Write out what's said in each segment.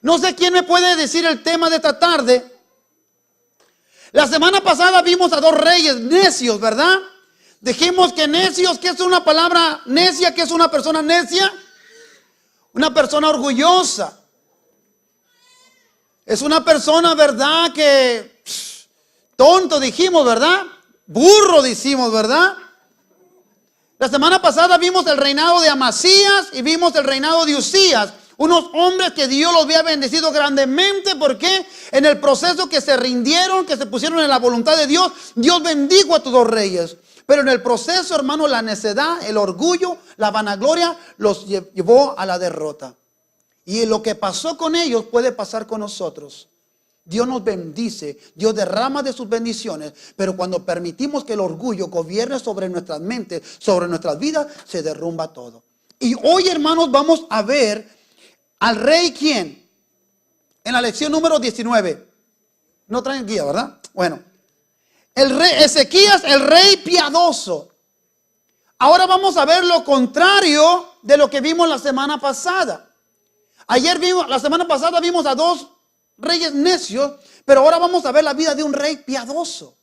No sé quién me puede decir el tema de esta tarde. La semana pasada vimos a dos reyes necios, ¿verdad? Dijimos que necios, ¿qué es una palabra necia? ¿Qué es una persona necia? Una persona orgullosa. Es una persona, ¿verdad? Que tonto dijimos, ¿verdad? Burro dijimos, ¿verdad? La semana pasada vimos el reinado de Amasías y vimos el reinado de Usías. Unos hombres que Dios los había bendecido grandemente porque en el proceso que se rindieron, que se pusieron en la voluntad de Dios, Dios bendijo a estos dos reyes. Pero en el proceso, hermano, la necedad, el orgullo, la vanagloria los llevó a la derrota. Y lo que pasó con ellos puede pasar con nosotros. Dios nos bendice, Dios derrama de sus bendiciones, pero cuando permitimos que el orgullo gobierne sobre nuestras mentes, sobre nuestras vidas, se derrumba todo. Y hoy, hermanos, vamos a ver al rey, ¿quién? En la lección número 19. No traen guía, ¿verdad? Bueno, el rey Ezequías, el rey piadoso. Ahora vamos a ver lo contrario de lo que vimos la semana pasada. La semana pasada vimos a dos reyes necios, pero ahora vamos a ver la vida de un rey piadoso.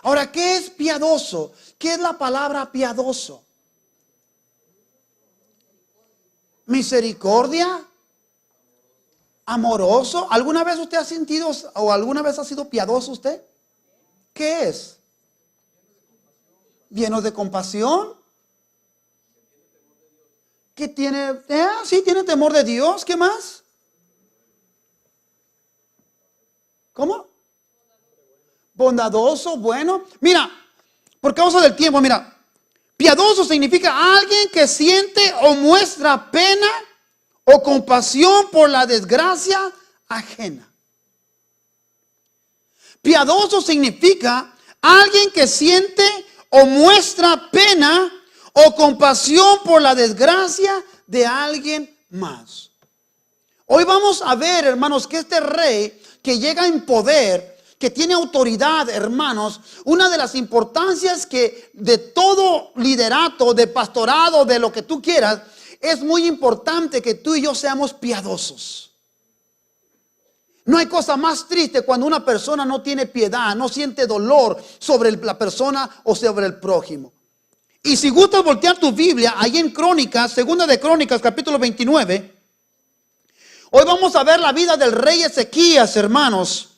Ahora, ¿qué es piadoso? ¿Qué es la palabra piadoso? Misericordia, amoroso. ¿Alguna vez usted ha sentido o alguna vez ha sido piadoso usted? ¿Qué es? Llenos de compasión. ¿Qué tiene? Sí, tiene temor de Dios. ¿Qué más? ¿Cómo? Bondadoso, bueno. Mira, por causa del tiempo, mira. Piadoso significa alguien que siente o muestra pena o compasión por la desgracia ajena. Piadoso significa alguien que siente o muestra pena o compasión por la desgracia de alguien más. Hoy vamos a ver, hermanos, que este rey que llega en poder, que tiene autoridad, hermanos, una de las importancias que de todo liderato, de pastorado, de lo que tú quieras, es muy importante que tú y yo seamos piadosos. No hay cosa más triste cuando una persona no tiene piedad, no siente dolor sobre la persona o sobre el prójimo. Y si gustas voltear tu Biblia, ahí en Crónicas, segunda de Crónicas, capítulo 29, hoy vamos a ver la vida del rey Ezequías, hermanos.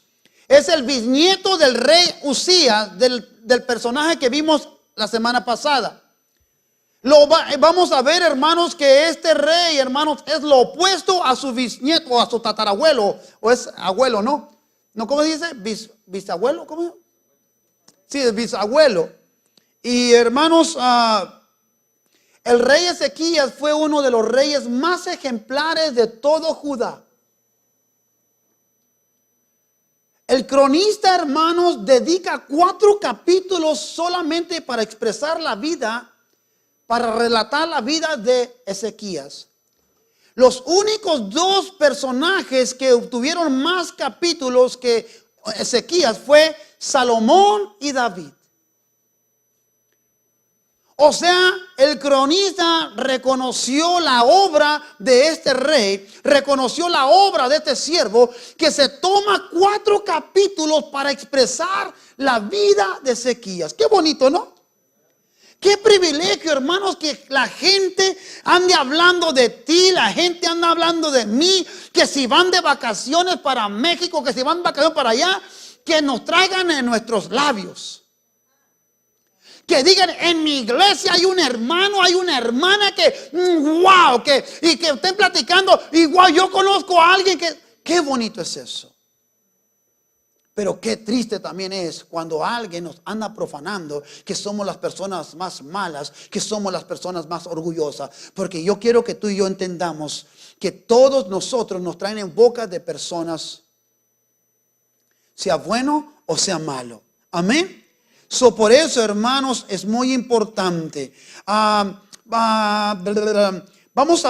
Es el bisnieto del rey Usías, del personaje que vimos la semana pasada. Vamos a ver, hermanos, que este rey, hermanos, es lo opuesto a su bisnieto, a su tatarabuelo, o es abuelo, ¿no? ¿No? ¿Cómo dice? ¿Bisabuelo? ¿Cómo? Sí, es bisabuelo. Y hermanos, el rey Ezequías fue uno de los reyes más ejemplares de todo Judá. El cronista, hermanos, dedica 4 capítulos solamente para expresar la vida, para relatar la vida de Ezequías. Los únicos 2 personajes que obtuvieron más capítulos que Ezequías fue Salomón y David. O sea, el cronista reconoció la obra de este rey, reconoció la obra de este siervo, que se toma 4 capítulos para expresar la vida de Ezequías. Qué bonito, ¿no? Qué privilegio, hermanos, que la gente ande hablando de ti, la gente anda hablando de mí, que si van de vacaciones para México, que si van de vacaciones para allá, que nos traigan en nuestros labios. Que digan, en mi iglesia hay un hermano, hay una hermana que, wow, y que estén platicando, y wow, yo conozco a alguien que, qué bonito es eso. Pero qué triste también es cuando alguien nos anda profanando que somos las personas más malas, que somos las personas más orgullosas. Porque yo quiero que tú y yo entendamos que todos nosotros nos traen en boca de personas, sea bueno o sea malo. Amén. Por eso, hermanos, es muy importante. Vamos a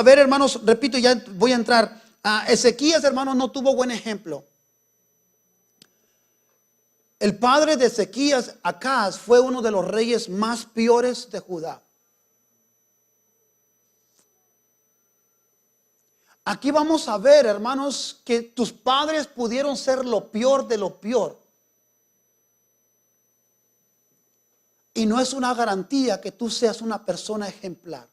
ver, hermanos, repito, ya voy a entrar. Ezequías, hermanos, no tuvo buen ejemplo. El padre de Ezequías, Acaz, fue uno de los reyes más peores de Judá. Aquí vamos a ver, hermanos, que tus padres pudieron ser lo peor de lo peor. Y no es una garantía que tú seas una persona ejemplar.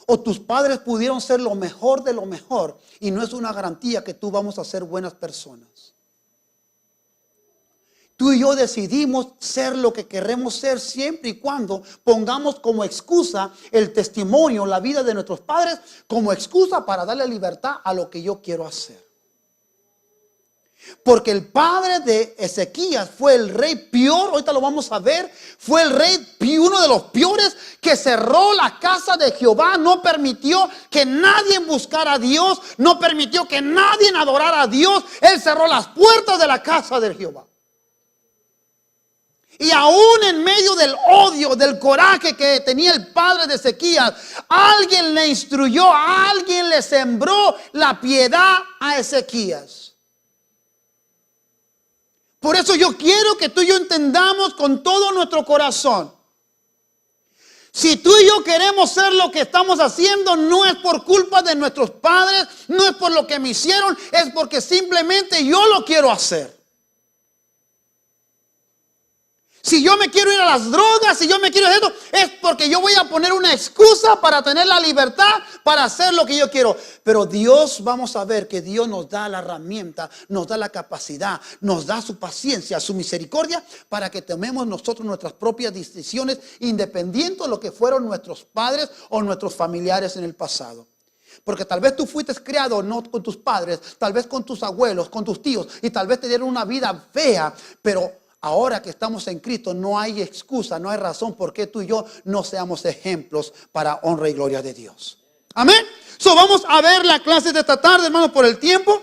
O tus padres pudieron ser lo mejor de lo mejor. Y no es una garantía que tú vamos a ser buenas personas. Tú y yo decidimos ser lo que queremos ser siempre y cuando pongamos como excusa el testimonio, la vida de nuestros padres, como excusa para darle libertad a lo que yo quiero hacer. Porque el padre de Ezequías fue el rey peor, ahorita lo vamos a ver, fue el rey, uno de los peores, que cerró la casa de Jehová, no permitió que nadie buscara a Dios, no permitió que nadie adorara a Dios. Él cerró las puertas de la casa de Jehová. Y aún en medio del odio, del coraje que tenía el padre de Ezequías, alguien le instruyó, alguien le sembró la piedad a Ezequías. Por eso yo quiero que tú y yo entendamos con todo nuestro corazón. Si tú y yo queremos ser lo que estamos haciendo, no es por culpa de nuestros padres, no es por lo que me hicieron, es porque simplemente yo lo quiero hacer. Si yo me quiero ir a las drogas, si yo me quiero hacer esto, es porque yo voy a poner una excusa para tener la libertad para hacer lo que yo quiero. Pero Dios, vamos a ver que Dios nos da la herramienta, nos da la capacidad, nos da su paciencia, su misericordia para que tomemos nosotros nuestras propias decisiones, independiente de lo que fueron nuestros padres o nuestros familiares en el pasado. Porque tal vez tú fuiste criado no con tus padres, tal vez con tus abuelos, con tus tíos, y tal vez te dieron una vida fea, pero ahora que estamos en Cristo no hay excusa, no hay razón por qué tú y yo no seamos ejemplos para honra y gloria de Dios. Amén. So, vamos a ver la clase de esta tarde, hermanos, por el tiempo.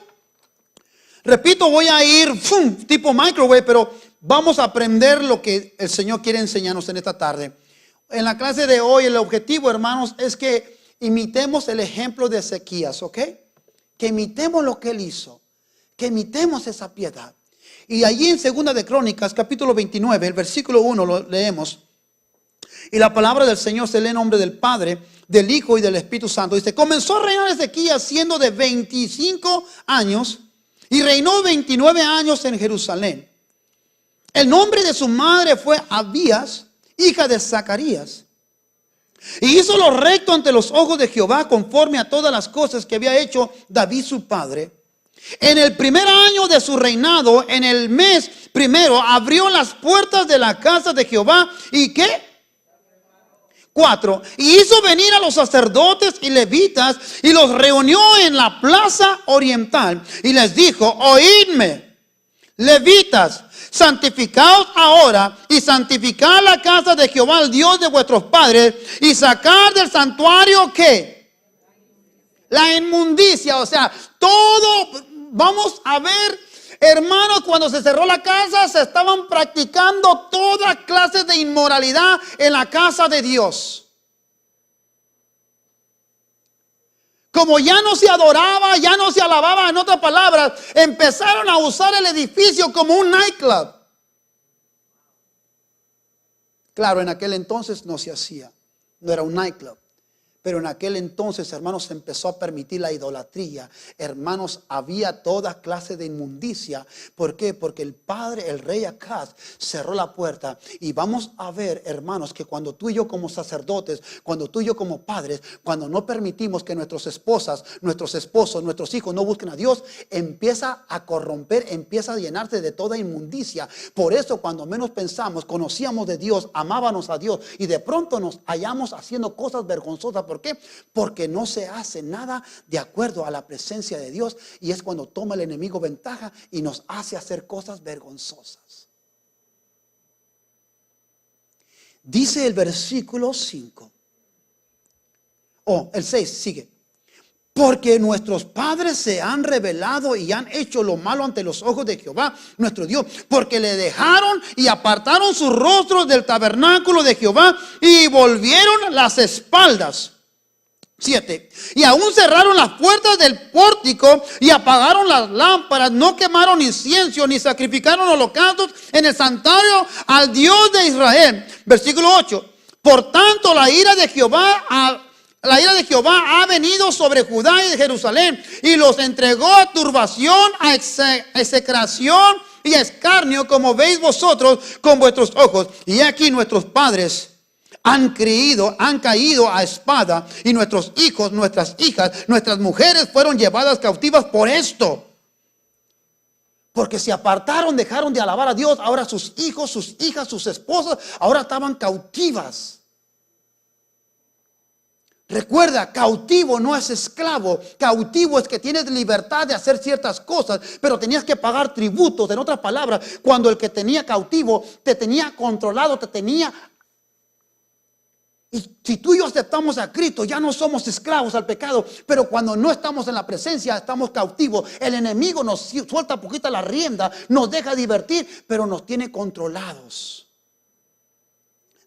Repito, voy a ir tipo microwave, pero vamos a aprender lo que el Señor quiere enseñarnos en esta tarde. En la clase de hoy el objetivo, hermanos, es que imitemos el ejemplo de Ezequías, ¿ok? Que imitemos lo que él hizo, que imitemos esa piedad. Y allí en Segunda de Crónicas, capítulo 29, el versículo 1 lo leemos. Y la palabra del Señor se lee en nombre del Padre, del Hijo y del Espíritu Santo. Dice, comenzó a reinar Ezequías siendo de 25 años y reinó 29 años en Jerusalén. El nombre de su madre fue Abías, hija de Zacarías. Y hizo lo recto ante los ojos de Jehová conforme a todas las cosas que había hecho David su padre. En el primer año de su reinado, en el mes primero, abrió las puertas de la casa de Jehová. ¿Y qué? 4. Y hizo venir a los sacerdotes y levitas y los reunió en la plaza oriental. Y les dijo, oídme, levitas, santificaos ahora y santificad la casa de Jehová, el Dios de vuestros padres, y sacar del santuario, ¿qué? La inmundicia, o sea, todo. Vamos a ver, hermanos, cuando se cerró la casa, se estaban practicando toda clase de inmoralidad en la casa de Dios. Como ya no se adoraba, ya no se alababa, en otras palabras, empezaron a usar el edificio como un nightclub. Claro, en aquel entonces no se hacía, no era un nightclub. Pero en aquel entonces, hermanos, se empezó a permitir la idolatría. Hermanos, había toda clase de inmundicia. ¿Por qué? Porque el padre, el rey Acaz, cerró la puerta. Y vamos a ver, hermanos, que cuando tú y yo como sacerdotes, cuando tú y yo como padres, cuando no permitimos que nuestras esposas, nuestros esposos, nuestros hijos no busquen a Dios, empieza a corromper, empieza a llenarse de toda inmundicia. Por eso, cuando menos pensamos, conocíamos de Dios, amábamos a Dios, y de pronto nos hallamos haciendo cosas vergonzosas. ¿Por qué? Porque no se hace nada de acuerdo a la presencia de Dios, y es cuando toma el enemigo ventaja y nos hace hacer cosas vergonzosas. Dice el versículo 5. El 6 sigue. Porque nuestros padres se han rebelado y han hecho lo malo ante los ojos de Jehová, nuestro Dios. Porque le dejaron y apartaron sus rostros del tabernáculo de Jehová y volvieron las espaldas. 7. Y aún cerraron las puertas del pórtico y apagaron las lámparas, no quemaron incienso ni sacrificaron holocaustos en el santuario al Dios de Israel. Versículo 8. Por tanto, la ira de Jehová La ira de Jehová ha venido sobre Judá y de Jerusalén y los entregó a turbación, a execración y a escarnio, como veis vosotros con vuestros ojos. Y aquí nuestros padres han caído a espada, y nuestros hijos, nuestras hijas, nuestras mujeres fueron llevadas cautivas por esto. Porque se apartaron, dejaron de alabar a Dios. Ahora sus hijos, sus hijas, sus esposas, ahora estaban cautivas. Recuerda, cautivo no es esclavo. Cautivo es que tienes libertad de hacer ciertas cosas, pero tenías que pagar tributos. En otras palabras, cuando el que tenía cautivo te tenía controlado, te tenía. Y si tú y yo aceptamos a Cristo, ya no somos esclavos al pecado. Pero cuando no estamos en la presencia, estamos cautivos. El enemigo nos suelta poquita la rienda, nos deja divertir, pero nos tiene controlados.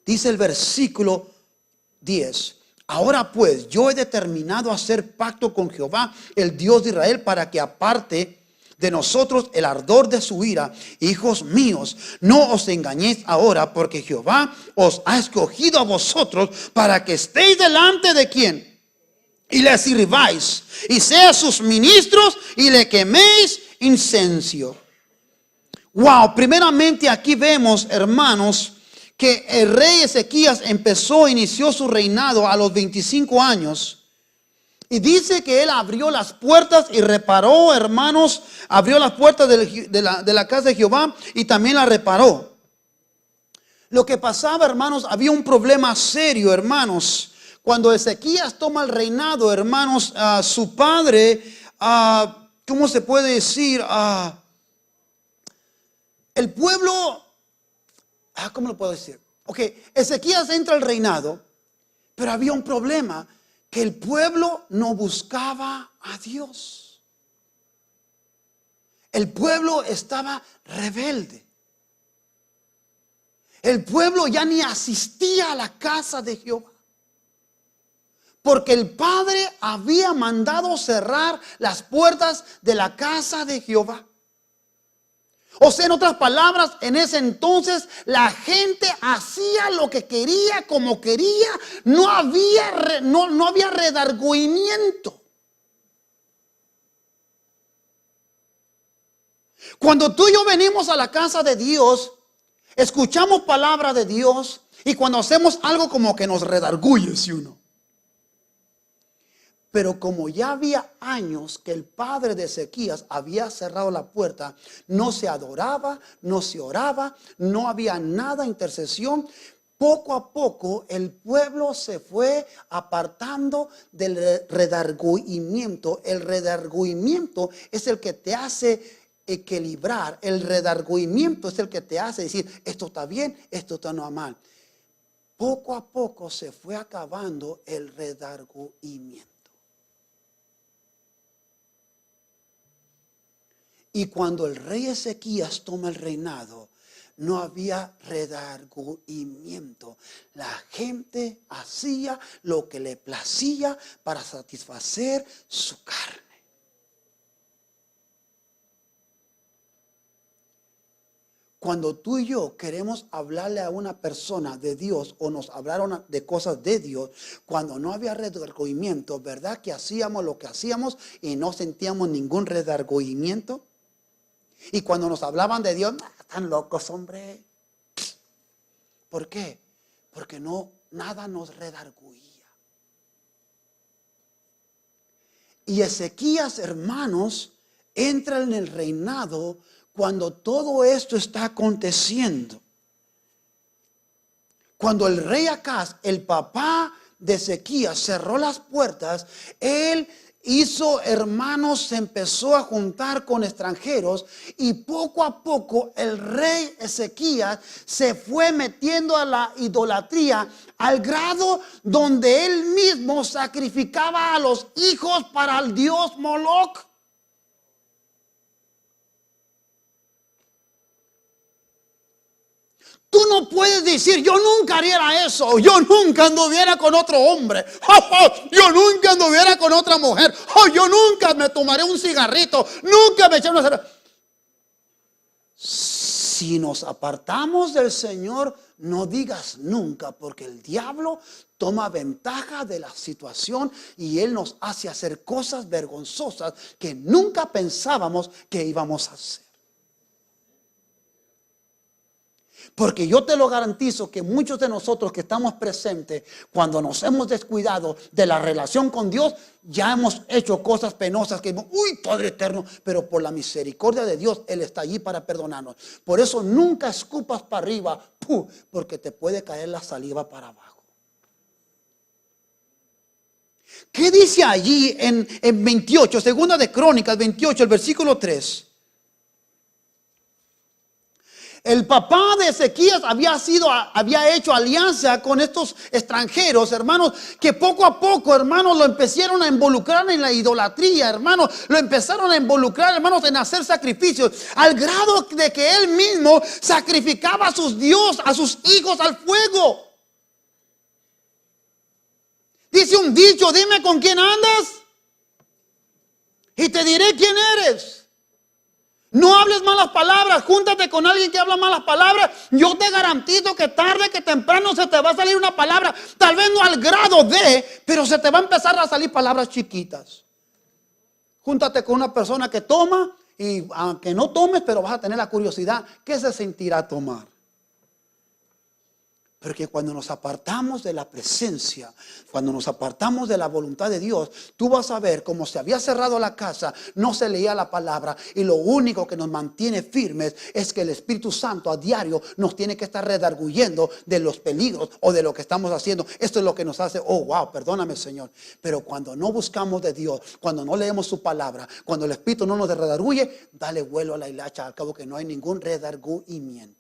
Dice el versículo 10. Ahora pues, yo he determinado hacer pacto con Jehová, el Dios de Israel, para que aparte de nosotros el ardor de su ira. Hijos míos, no os engañéis ahora, porque Jehová os ha escogido a vosotros para que estéis delante de ¿quién? Y le sirváis, y sean sus ministros, y le queméis incenso. Wow, primeramente aquí vemos, hermanos, que el rey Ezequías inició su reinado a los 25 años. Y dice que él abrió las puertas y reparó, hermanos, abrió las puertas de la casa de Jehová y también la reparó. Lo que pasaba, hermanos, había un problema serio, hermanos. Cuando Ezequías toma el reinado, hermanos, su padre, ¿cómo se puede decir? El pueblo... ¿Cómo lo puedo decir? Ok, Ezequías entra al reinado, pero había un problema, que el pueblo no buscaba a Dios. El pueblo estaba rebelde. El pueblo ya ni asistía a la casa de Jehová, porque el padre había mandado cerrar las puertas de la casa de Jehová. O sea, en otras palabras, en ese entonces la gente hacía lo que quería, como quería. No había redargüimiento. Cuando tú y yo venimos a la casa de Dios, escuchamos palabra de Dios, y cuando hacemos algo como que nos redarguye, ¿sí o no? Pero como ya había años que el padre de Ezequías había cerrado la puerta, no se adoraba, no se oraba, no había nada de intercesión. Poco a poco el pueblo se fue apartando del redargüimiento. El redargüimiento es el que te hace equilibrar. El redargüimiento es el que te hace decir, esto está bien, esto está no mal. Poco a poco se fue acabando el redargüimiento. Y cuando el rey Ezequías toma el reinado, no había redargüimiento. La gente hacía lo que le placía para satisfacer su carne. Cuando tú y yo queremos hablarle a una persona de Dios o nos hablaron de cosas de Dios, cuando no había redargüimiento, ¿verdad que hacíamos lo que hacíamos y no sentíamos ningún redargüimiento? Y cuando nos hablaban de Dios, están locos, hombre. ¿Por qué? Porque nada nos redarguía. Y Ezequías, hermanos, entra en el reinado cuando todo esto está aconteciendo. Cuando el rey Acaz, el papá de Ezequías, cerró las puertas, él hizo, hermanos, se empezó a juntar con extranjeros, y poco a poco el rey Ezequías se fue metiendo a la idolatría al grado donde él mismo sacrificaba a los hijos para el dios Moloch. Tú no puedes decir, yo nunca haría eso, yo nunca anduviera con otro hombre, yo nunca anduviera con otra mujer, yo nunca me tomaré un cigarrito, nunca me eché una cerveza. si nos apartamos del Señor, no digas nunca, porque el diablo toma ventaja de la situación y él nos hace hacer cosas vergonzosas que nunca pensábamos que íbamos a hacer. Porque yo te lo garantizo que muchos de nosotros que estamos presentes, cuando nos hemos descuidado de la relación con Dios, ya hemos hecho cosas penosas que, uy, Padre eterno, pero por la misericordia de Dios, Él está allí para perdonarnos. Por eso nunca escupas para arriba, porque te puede caer la saliva para abajo. ¿Qué dice allí en 28, segunda de Crónicas 28, el versículo 3? El papá de Ezequías había hecho alianza con estos extranjeros, hermanos, que poco a poco, hermanos, lo empezaron a involucrar en la idolatría, hermanos, lo empezaron a involucrar, hermanos, en hacer sacrificios, al grado de que él mismo sacrificaba a sus dioses, a sus hijos al fuego. Dice un dicho: dime con quién andas y te diré quién eres. No hables malas palabras, júntate con alguien que habla malas palabras. Yo te garantizo que tarde que temprano se te va a salir una palabra, tal vez no al grado de, pero se te va a empezar a salir palabras chiquitas. Júntate con una persona que toma, y aunque no tomes, pero vas a tener la curiosidad, ¿qué se sentirá tomar? Porque cuando nos apartamos de la presencia, cuando nos apartamos de la voluntad de Dios, tú vas a ver cómo se había cerrado la casa, no se leía la palabra, y lo único que nos mantiene firmes es que el Espíritu Santo a diario nos tiene que estar redarguyendo de los peligros o de lo que estamos haciendo. Esto es lo que nos hace, oh wow, perdóname Señor. Pero cuando no buscamos de Dios, cuando no leemos su palabra, cuando el Espíritu no nos redarguye, dale vuelo a la hilacha, al cabo que no hay ningún redarguyimiento.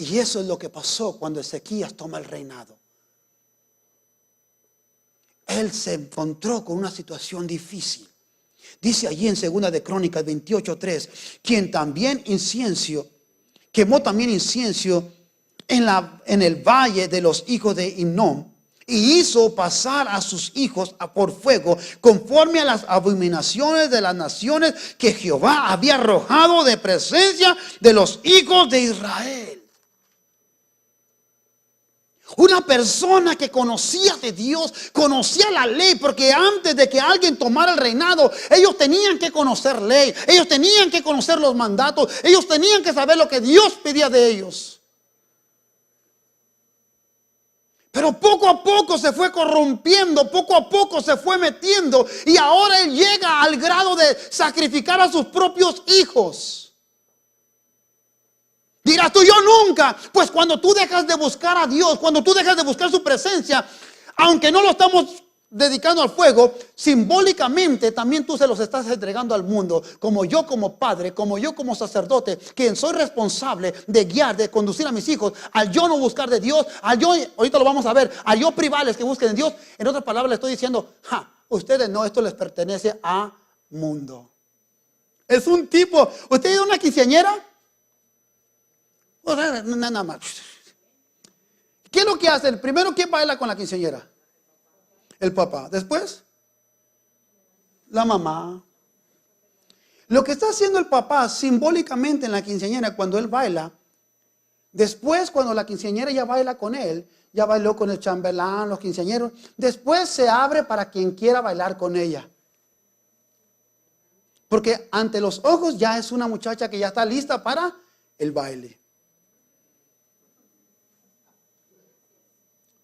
Y eso es lo que pasó cuando Ezequías toma el reinado. Él se encontró con una situación difícil. Dice allí en 2 de Crónicas 28:3, quien también quemó también incienso en el valle de los hijos de Hinnom, y hizo pasar a sus hijos por fuego, conforme a las abominaciones de las naciones que Jehová había arrojado de presencia de los hijos de Israel. Una persona que conocía de Dios, conocía la ley, porque antes de que alguien tomara el reinado, ellos tenían que conocer ley, ellos tenían que conocer los mandatos, ellos tenían que saber lo que Dios pedía de ellos. Pero poco a poco se fue corrompiendo, poco a poco se fue metiendo, y ahora él llega al grado de sacrificar a sus propios hijos. Dirás tú, yo nunca. Pues cuando tú dejas de buscar a Dios, cuando tú dejas de buscar su presencia, aunque no lo estamos dedicando al fuego, simbólicamente también tú se los estás entregando al mundo. Como yo como padre, como yo como sacerdote, quien soy responsable de guiar, de conducir a mis hijos, al yo no buscar de Dios, al yo, ahorita lo vamos a ver, al yo privarles que busquen de Dios. En otras palabras le estoy diciendo, ustedes no, esto les pertenece a mundo. Es un tipo, ¿usted ha ido a una quinceañera? Nada más. ¿Qué es lo que hace? El primero, ¿quién baila con la quinceañera? El papá. Después, la mamá. Lo que está haciendo el papá simbólicamente en la quinceañera cuando él baila, después cuando la quinceañera ya baila con él, ya bailó con el chambelán, los quinceañeros, después se abre para quien quiera bailar con ella. Porque ante los ojos ya es una muchacha que ya está lista para el baile.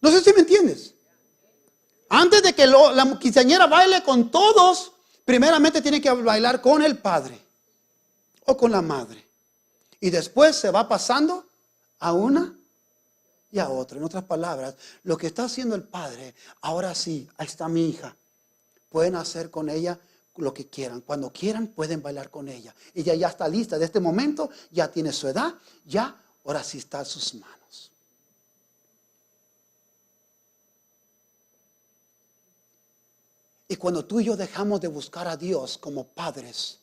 No sé si me entiendes. Antes de que la quinceañera baile con todos, primeramente tiene que bailar con el padre o con la madre. Y después se va pasando a una y a otra. En otras palabras, lo que está haciendo el padre, ahora sí, ahí está mi hija. Pueden hacer con ella lo que quieran. Cuando quieran pueden bailar con ella. Ella ya está lista. De este momento ya tiene su edad. Ya, ahora sí está en sus manos. Y cuando tú y yo dejamos de buscar a Dios como padres,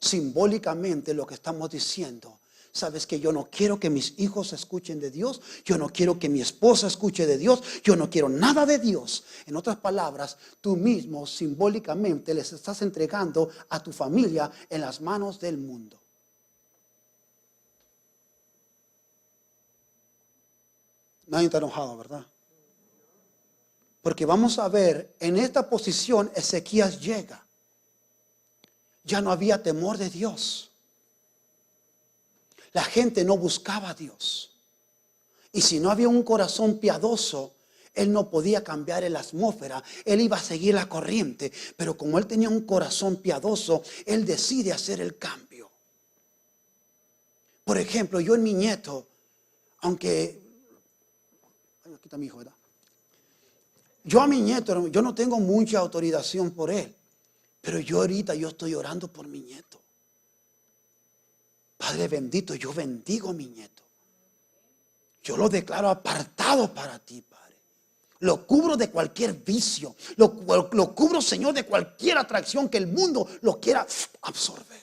simbólicamente lo que estamos diciendo, Sabes que yo no quiero que mis hijos escuchen de Dios. Yo no quiero que mi esposa escuche de Dios. Yo no quiero nada de Dios. En otras palabras, tú mismo simbólicamente les estás entregando a tu familia en las manos del mundo. Nadie está enojado, ¿verdad? Porque vamos a ver, en esta posición Ezequías llega. Ya no había temor de Dios. La gente no buscaba a Dios. Y si no había un corazón piadoso, él no podía cambiar la atmósfera. Él iba a seguir la corriente. Pero como él tenía un corazón piadoso, él decide hacer el cambio. Por ejemplo, yo en mi nieto, aunque... Aquí está mi hijo, ¿verdad? Yo a mi nieto, yo no tengo mucha autorización por él. Pero yo ahorita estoy orando por mi nieto. Padre bendito, yo bendigo a mi nieto. Yo lo declaro apartado para ti, Padre. Lo cubro de cualquier vicio. Lo cubro, Señor, de cualquier atracción que el mundo lo quiera absorber.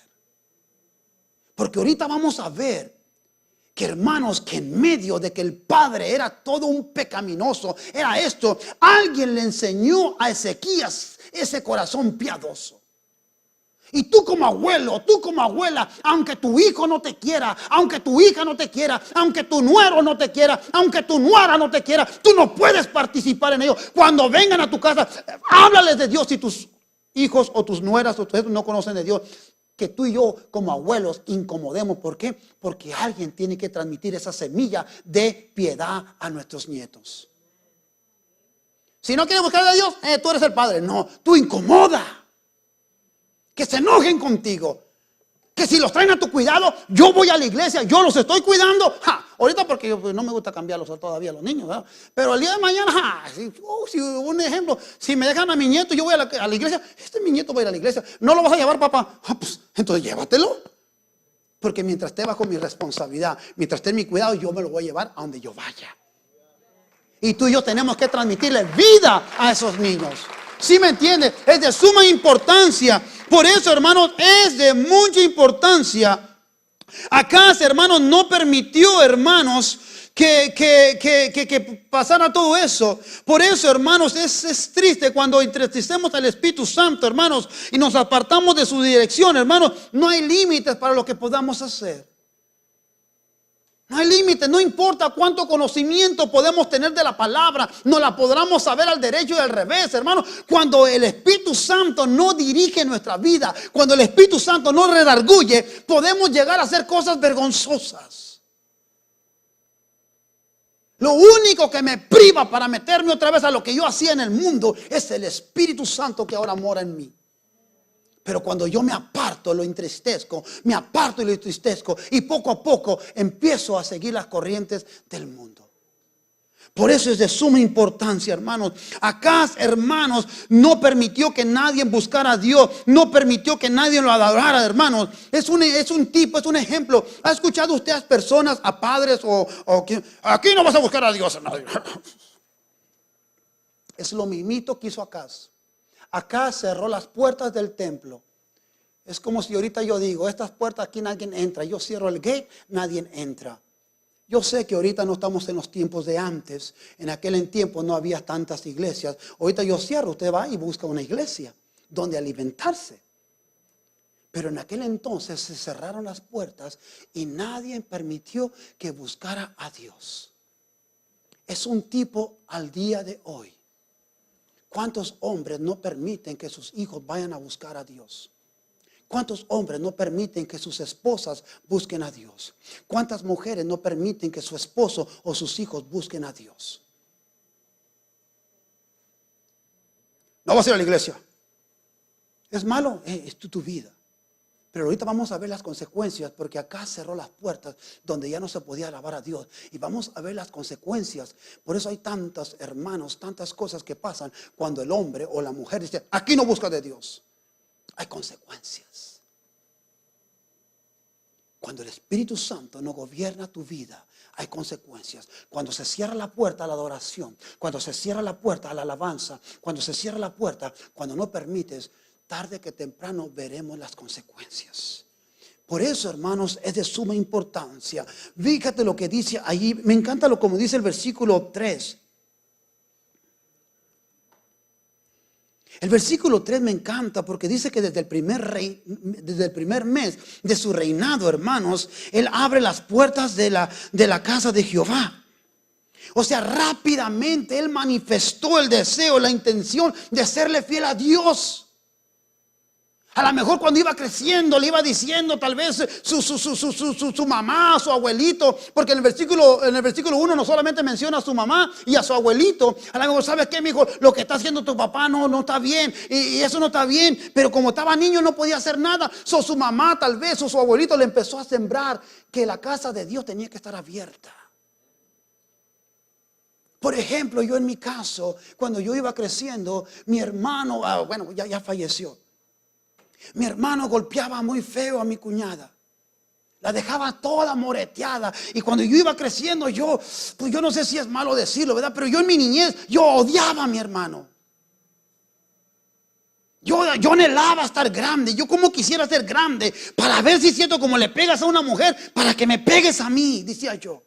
Porque ahorita vamos a ver que, hermanos, que en medio de que el padre era todo un pecaminoso, era esto, alguien le enseñó a Ezequías ese corazón piadoso. Y tú como abuelo, tú como abuela, aunque tu hijo no te quiera, aunque tu hija no te quiera, aunque tu nuero no te quiera, aunque tu nuera no te quiera, tú no puedes participar en ello. Cuando vengan a tu casa, háblales de Dios. Si tus hijos o tus nueras o tus hijos no conocen de Dios, que tú y yo como abuelos incomodemos. ¿Por qué? Porque alguien tiene que transmitir esa semilla de piedad a nuestros nietos. Si no quieres buscar a Dios, tú eres el padre. No, tú incomoda. Que se enojen contigo. Que si los traen a tu cuidado, yo voy a la iglesia, yo los estoy cuidando. Ahorita porque no me gusta cambiarlos todavía los niños, ¿verdad? Pero el día de mañana, si un ejemplo, si me dejan a mi nieto, yo voy a la iglesia. Mi nieto va a ir a la iglesia. ¿No lo vas a llevar, papá? Pues entonces llévatelo. Porque mientras esté bajo mi responsabilidad, mientras esté en mi cuidado, yo me lo voy a llevar a donde yo vaya. Y tú y yo tenemos que transmitirle vida a esos niños. ¿Sí me entiendes? Es de suma importancia. Por eso, hermanos, es de mucha importancia. Acaz, hermanos, no permitió, hermanos, que pasara todo eso. Por eso, hermanos, es triste cuando entristecemos al Espíritu Santo, hermanos, y nos apartamos de su dirección, hermanos. No hay límites para lo que podamos hacer. No hay límite, no importa cuánto conocimiento podemos tener de la palabra, no la podremos saber al derecho y al revés, hermano. Cuando el Espíritu Santo no dirige nuestra vida, cuando el Espíritu Santo no redarguye, podemos llegar a hacer cosas vergonzosas. Lo único que me priva para meterme otra vez a lo que yo hacía en el mundo es el Espíritu Santo que ahora mora en mí. Pero cuando yo me aparto, lo entristezco, me aparto y lo entristezco, y poco a poco empiezo a seguir las corrientes del mundo. Por eso es de suma importancia, hermanos. Acaz, hermanos, no permitió que nadie buscara a Dios, no permitió que nadie lo adorara, hermanos. Es un ejemplo. ¿Ha escuchado usted a personas, a padres o que aquí no vas a buscar a Dios, hermano? Es lo mismito que hizo Acaz. Acá cerró las puertas del templo. Es como si ahorita yo digo, estas puertas aquí nadie entra. Yo cierro el gate, nadie entra. Yo sé que ahorita no estamos en los tiempos de antes. En aquel tiempo no había tantas iglesias. Ahorita yo cierro, usted va y busca una iglesia donde alimentarse. Pero en aquel entonces se cerraron las puertas y nadie permitió que buscara a Dios. Es un tipo al día de hoy. ¿Cuántos hombres no permiten que sus hijos vayan a buscar a Dios? ¿Cuántos hombres no permiten que sus esposas busquen a Dios? ¿Cuántas mujeres no permiten que su esposo o sus hijos busquen a Dios? No vas a ir a la iglesia. Es malo, es tu vida. Pero ahorita vamos a ver las consecuencias, porque acá cerró las puertas donde ya no se podía alabar a Dios. Y vamos a ver las consecuencias. Por eso hay tantos hermanos, tantas cosas que pasan cuando el hombre o la mujer dice, aquí no busca de Dios. Hay consecuencias. Cuando el Espíritu Santo no gobierna tu vida, hay consecuencias. Cuando se cierra la puerta a la adoración, cuando se cierra la puerta a la alabanza, cuando se cierra la puerta, cuando no permites, tarde que temprano veremos las consecuencias. Por eso, hermanos, es de suma importancia. Fíjate lo que dice ahí. Me encanta como dice el versículo 3. El versículo 3 me encanta porque dice que desde el primer mes de su reinado, hermanos, Él abre las puertas de la casa de Jehová. O sea, rápidamente Él manifestó el deseo, la intención de serle fiel a Dios. A lo mejor cuando iba creciendo le iba diciendo tal vez su mamá, su abuelito, porque en el versículo 1 no solamente menciona a su mamá y a su abuelito. A lo mejor, ¿sabes qué, mijo? Lo que está haciendo tu papá no está bien y eso no está bien. Pero como estaba niño no podía hacer nada. Su mamá tal vez o su abuelito le empezó a sembrar que la casa de Dios tenía que estar abierta. Por ejemplo, yo en mi caso, cuando yo iba creciendo, mi hermano, ya falleció. Mi hermano golpeaba muy feo a mi cuñada. La dejaba toda moreteada. Y cuando yo iba creciendo, pues yo no sé si es malo decirlo, ¿verdad? Pero yo en mi niñez, yo odiaba a mi hermano. Yo anhelaba estar grande. Yo como quisiera ser grande para ver si siento como le pegas a una mujer, para que me pegues a mí, decía yo.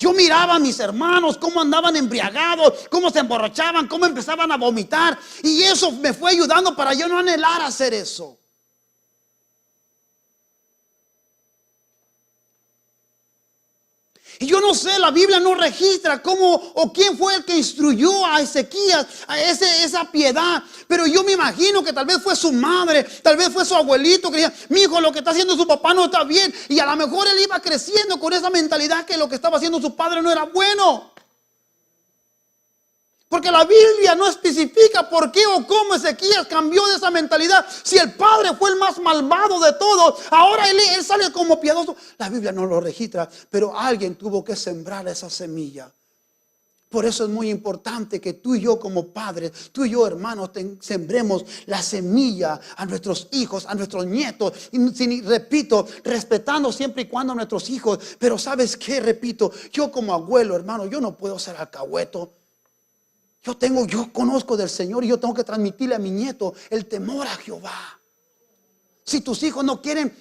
Yo miraba a mis hermanos cómo andaban embriagados, cómo se emborrachaban, cómo empezaban a vomitar. Y eso me fue ayudando para yo no anhelar hacer eso. Y yo no sé, la Biblia no registra cómo o quién fue el que instruyó a Ezequías a esa piedad. Pero yo me imagino que tal vez fue su madre, tal vez fue su abuelito que decía: mi hijo, lo que está haciendo su papá no está bien. Y a lo mejor él iba creciendo con esa mentalidad que lo que estaba haciendo su padre no era bueno. Porque la Biblia no especifica por qué o cómo Ezequías cambió de esa mentalidad. Si el padre fue el más malvado de todos, ahora él sale como piadoso. La Biblia no lo registra, pero alguien tuvo que sembrar esa semilla. Por eso es muy importante que tú y yo como padres, tú y yo hermanos, sembremos la semilla a nuestros hijos, a nuestros nietos. Y repito, respetando siempre y cuando a nuestros hijos. Pero ¿sabes qué? Repito, yo como abuelo, hermano, yo no puedo ser alcahueto. Yo conozco del Señor y yo tengo que transmitirle a mi nieto el temor a Jehová. Si tus hijos no quieren,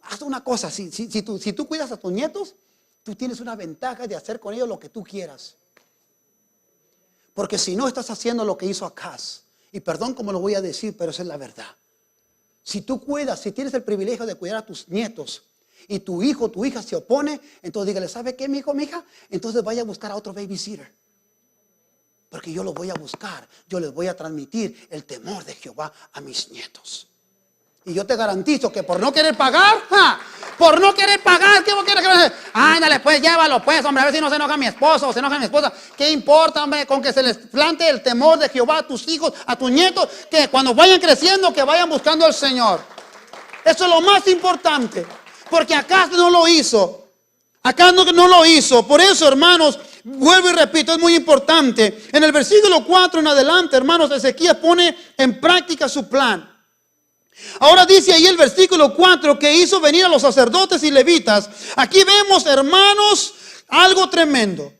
haz una cosa. Si tú cuidas a tus nietos, tú tienes una ventaja de hacer con ellos lo que tú quieras. Porque si no, estás haciendo lo que hizo Acaz. Y perdón como lo voy a decir, pero esa es la verdad. Si tú cuidas, si tienes el privilegio de cuidar a tus nietos y tu hijo, tu hija se opone, entonces dígale: ¿sabe qué, mi hijo, mi hija? Entonces vaya a buscar a otro babysitter. Porque yo los voy a buscar, yo les voy a transmitir el temor de Jehová a mis nietos. Y yo te garantizo que por no querer pagar, ¿qué vos quieres hacer? Ándale, pues llévalo, pues, hombre, a ver si no se enoja mi esposo o se enoja mi esposa. ¿Qué importa, hombre, con que se les plante el temor de Jehová a tus hijos, a tus nietos? Que cuando vayan creciendo, que vayan buscando al Señor. Eso es lo más importante. Porque Acaz no lo hizo. Acaz no lo hizo. Por eso, hermanos, vuelvo y repito, es muy importante. En el versículo 4 en adelante, hermanos, Ezequías pone en práctica su plan. Ahora dice ahí el versículo 4 que hizo venir a los sacerdotes y levitas. Aquí vemos, hermanos, algo tremendo.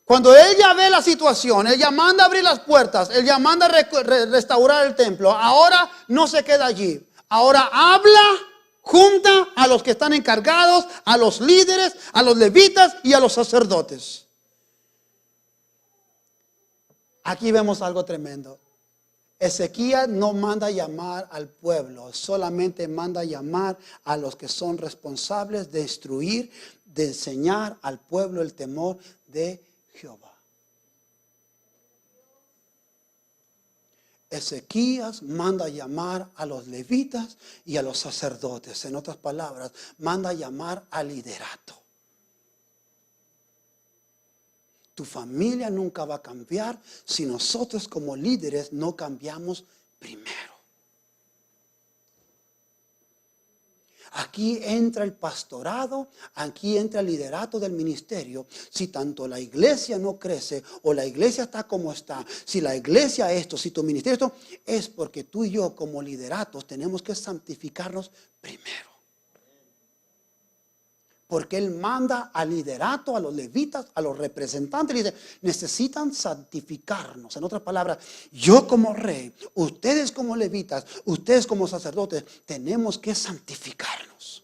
Cuando él ya ve la situación, él ya manda abrir las puertas, él ya manda restaurar el templo. Ahora no se queda allí. Ahora habla, junta a los que están encargados, a los líderes, a los levitas y a los sacerdotes. Aquí vemos algo tremendo. Ezequías no manda llamar al pueblo, solamente manda llamar a los que son responsables de instruir, de enseñar al pueblo el temor de Jehová. Ezequías manda llamar a los levitas y a los sacerdotes. En otras palabras, manda llamar al liderato. Tu familia nunca va a cambiar si nosotros como líderes no cambiamos primero. Aquí entra el pastorado, aquí entra el liderato del ministerio. Si tanto la iglesia no crece o la iglesia está como está, si la iglesia esto, si tu ministerio esto, es porque tú y yo como lideratos tenemos que santificarnos primero. Porque Él manda al liderato, a los levitas, a los representantes. Y dice, necesitan santificarnos. En otras palabras, yo como rey, ustedes como levitas, ustedes como sacerdotes, tenemos que santificarnos.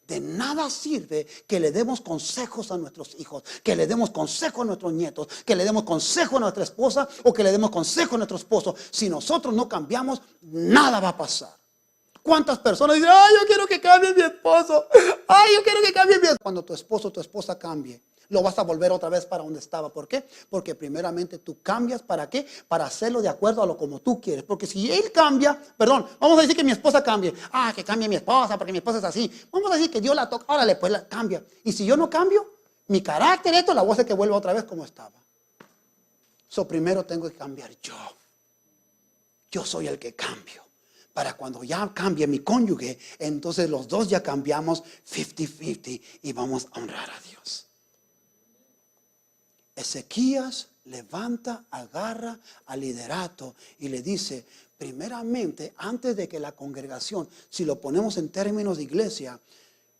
De nada sirve que le demos consejos a nuestros hijos, que le demos consejos a nuestros nietos, que le demos consejo a nuestra esposa o que le demos consejo a nuestro esposo. Si nosotros no cambiamos, nada va a pasar. ¿Cuántas personas dicen, ay, yo quiero que cambie mi esposo? Ay, yo quiero que cambie mi esposo. Cuando tu esposo o tu esposa cambie, lo vas a volver otra vez para donde estaba. ¿Por qué? Porque primeramente tú cambias. ¿Para qué? Para hacerlo de acuerdo a lo como tú quieres. Porque si él cambia, perdón, vamos a decir que mi esposa cambie. Ah, que cambie mi esposa porque mi esposa es así. Vamos a decir que Dios la toca. Órale, pues la cambia. Y si yo no cambio, mi carácter, esto, la voz es que vuelva otra vez como estaba. Primero tengo que cambiar yo. Yo soy el que cambio. Para cuando ya cambie mi cónyuge, entonces los dos ya cambiamos 50-50 y vamos a honrar a Dios. Ezequías levanta, agarra al liderato y le dice, primeramente, antes de que la congregación, si lo ponemos en términos de iglesia,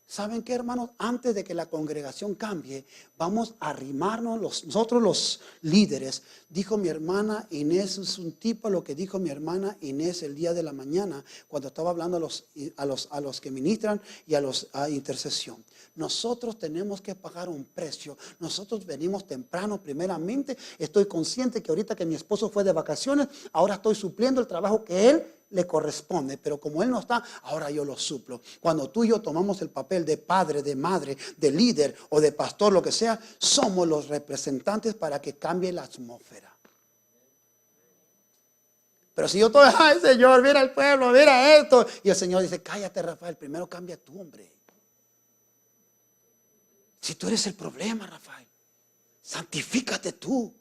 ¿saben qué, hermanos? Antes de que la congregación cambie, vamos a arrimarnos nosotros los líderes. Dijo mi hermana Inés, es un tipo lo que dijo mi hermana Inés el día de la mañana, cuando estaba hablando a los que ministran y a intercesión. Nosotros tenemos que pagar un precio. Nosotros venimos temprano primeramente. Estoy consciente que ahorita que mi esposo fue de vacaciones, ahora estoy supliendo el trabajo que él le corresponde, pero como él no está, ahora yo lo suplo. Cuando tú y yo tomamos el papel de padre, de madre, de líder o de pastor, lo que sea, somos los representantes para que cambie la atmósfera. Pero si yo estoy, ay Señor, mira el pueblo, mira esto, y el Señor dice, cállate Rafael, primero cambia tú, hombre. Si tú eres el problema, Rafael, santifícate tú.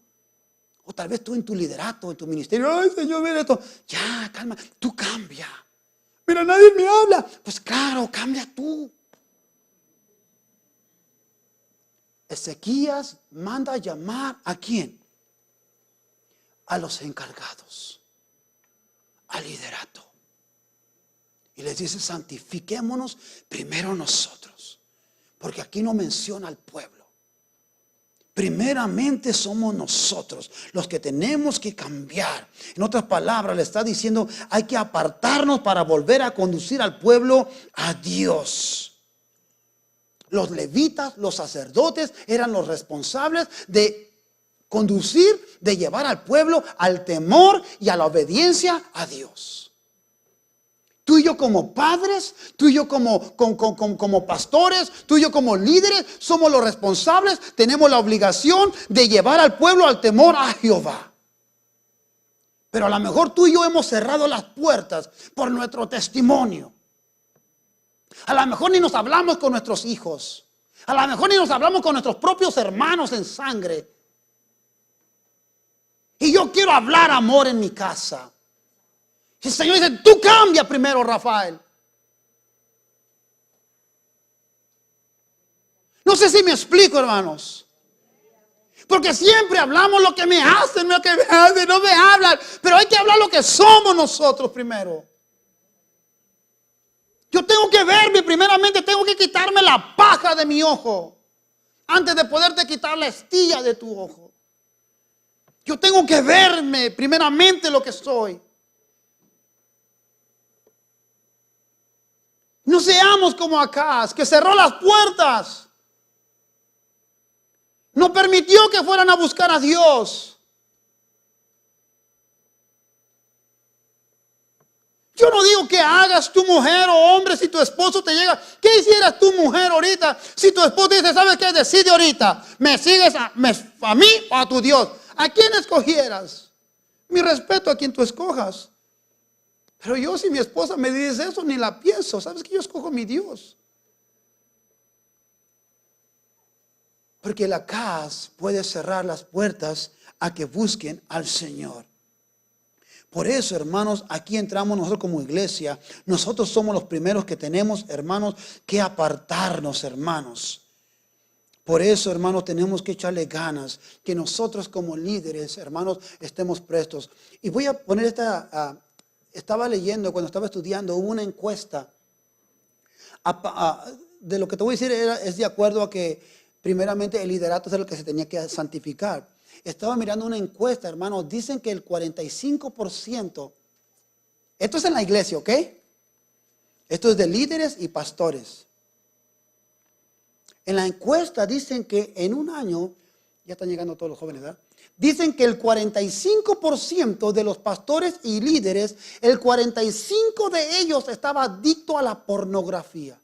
O tal vez tú en tu liderato, en tu ministerio, ay Señor, mira esto. Ya, calma, tú cambia. Mira, nadie me habla. Pues claro, cambia tú. Ezequías manda a llamar ¿a quién? A los encargados, al liderato. Y les dice, santifiquémonos primero nosotros. Porque aquí no menciona al pueblo. Primeramente somos nosotros los que tenemos que cambiar. En otras palabras, le está diciendo, hay que apartarnos para volver a conducir al pueblo a Dios. Los levitas, los sacerdotes, eran los responsables de conducir, de llevar al pueblo al temor y a la obediencia a Dios. Tú y yo como padres, tú y yo como pastores, tú y yo como líderes, somos los responsables, tenemos la obligación de llevar al pueblo al temor a Jehová. Pero a lo mejor tú y yo hemos cerrado las puertas por nuestro testimonio. A lo mejor ni nos hablamos con nuestros hijos. A lo mejor ni nos hablamos con nuestros propios hermanos en sangre. Y yo quiero hablar amor en mi casa. El Señor dice, tú cambia primero, Rafael. No sé si me explico, hermanos. Porque siempre hablamos lo que me hacen, lo que me hacen, no me hablan. Pero hay que hablar lo que somos nosotros primero. Yo tengo que verme primeramente, tengo que quitarme la paja de mi ojo. Antes de poderte quitar la estilla de tu ojo. Yo tengo que verme primeramente lo que soy. No seamos como Acaz, que cerró las puertas. No permitió que fueran a buscar a Dios. Yo no digo que hagas tu mujer o hombre si tu esposo te llega. ¿Qué hicieras tu mujer ahorita si tu esposo te dice, ¿sabes qué? Decide ahorita. ¿Me sigues a mí o a tu Dios? ¿A quién escogieras? Mi respeto a quien tú escojas. Pero yo, si mi esposa me dice eso, ni la pienso. ¿Sabes que yo escojo a mi Dios? Porque el Acaz puede cerrar las puertas a que busquen al Señor. Por eso, hermanos, aquí entramos nosotros como iglesia. Nosotros somos los primeros que tenemos, hermanos, que apartarnos, hermanos. Por eso, hermanos, tenemos que echarle ganas. Que nosotros como líderes, hermanos, estemos prestos. Y voy a poner esta... Estaba leyendo, cuando estaba estudiando, hubo una encuesta de lo que te voy a decir es de acuerdo a que primeramente el liderato es el que se tenía que santificar. Estaba mirando una encuesta, hermanos, dicen que el 45%, esto es en la iglesia, ¿ok? Esto es de líderes y pastores. En la encuesta dicen que en un año, ya están llegando todos los jóvenes, ¿verdad? Dicen que el 45% de los pastores y líderes, el 45% de ellos estaba adicto a la pornografía.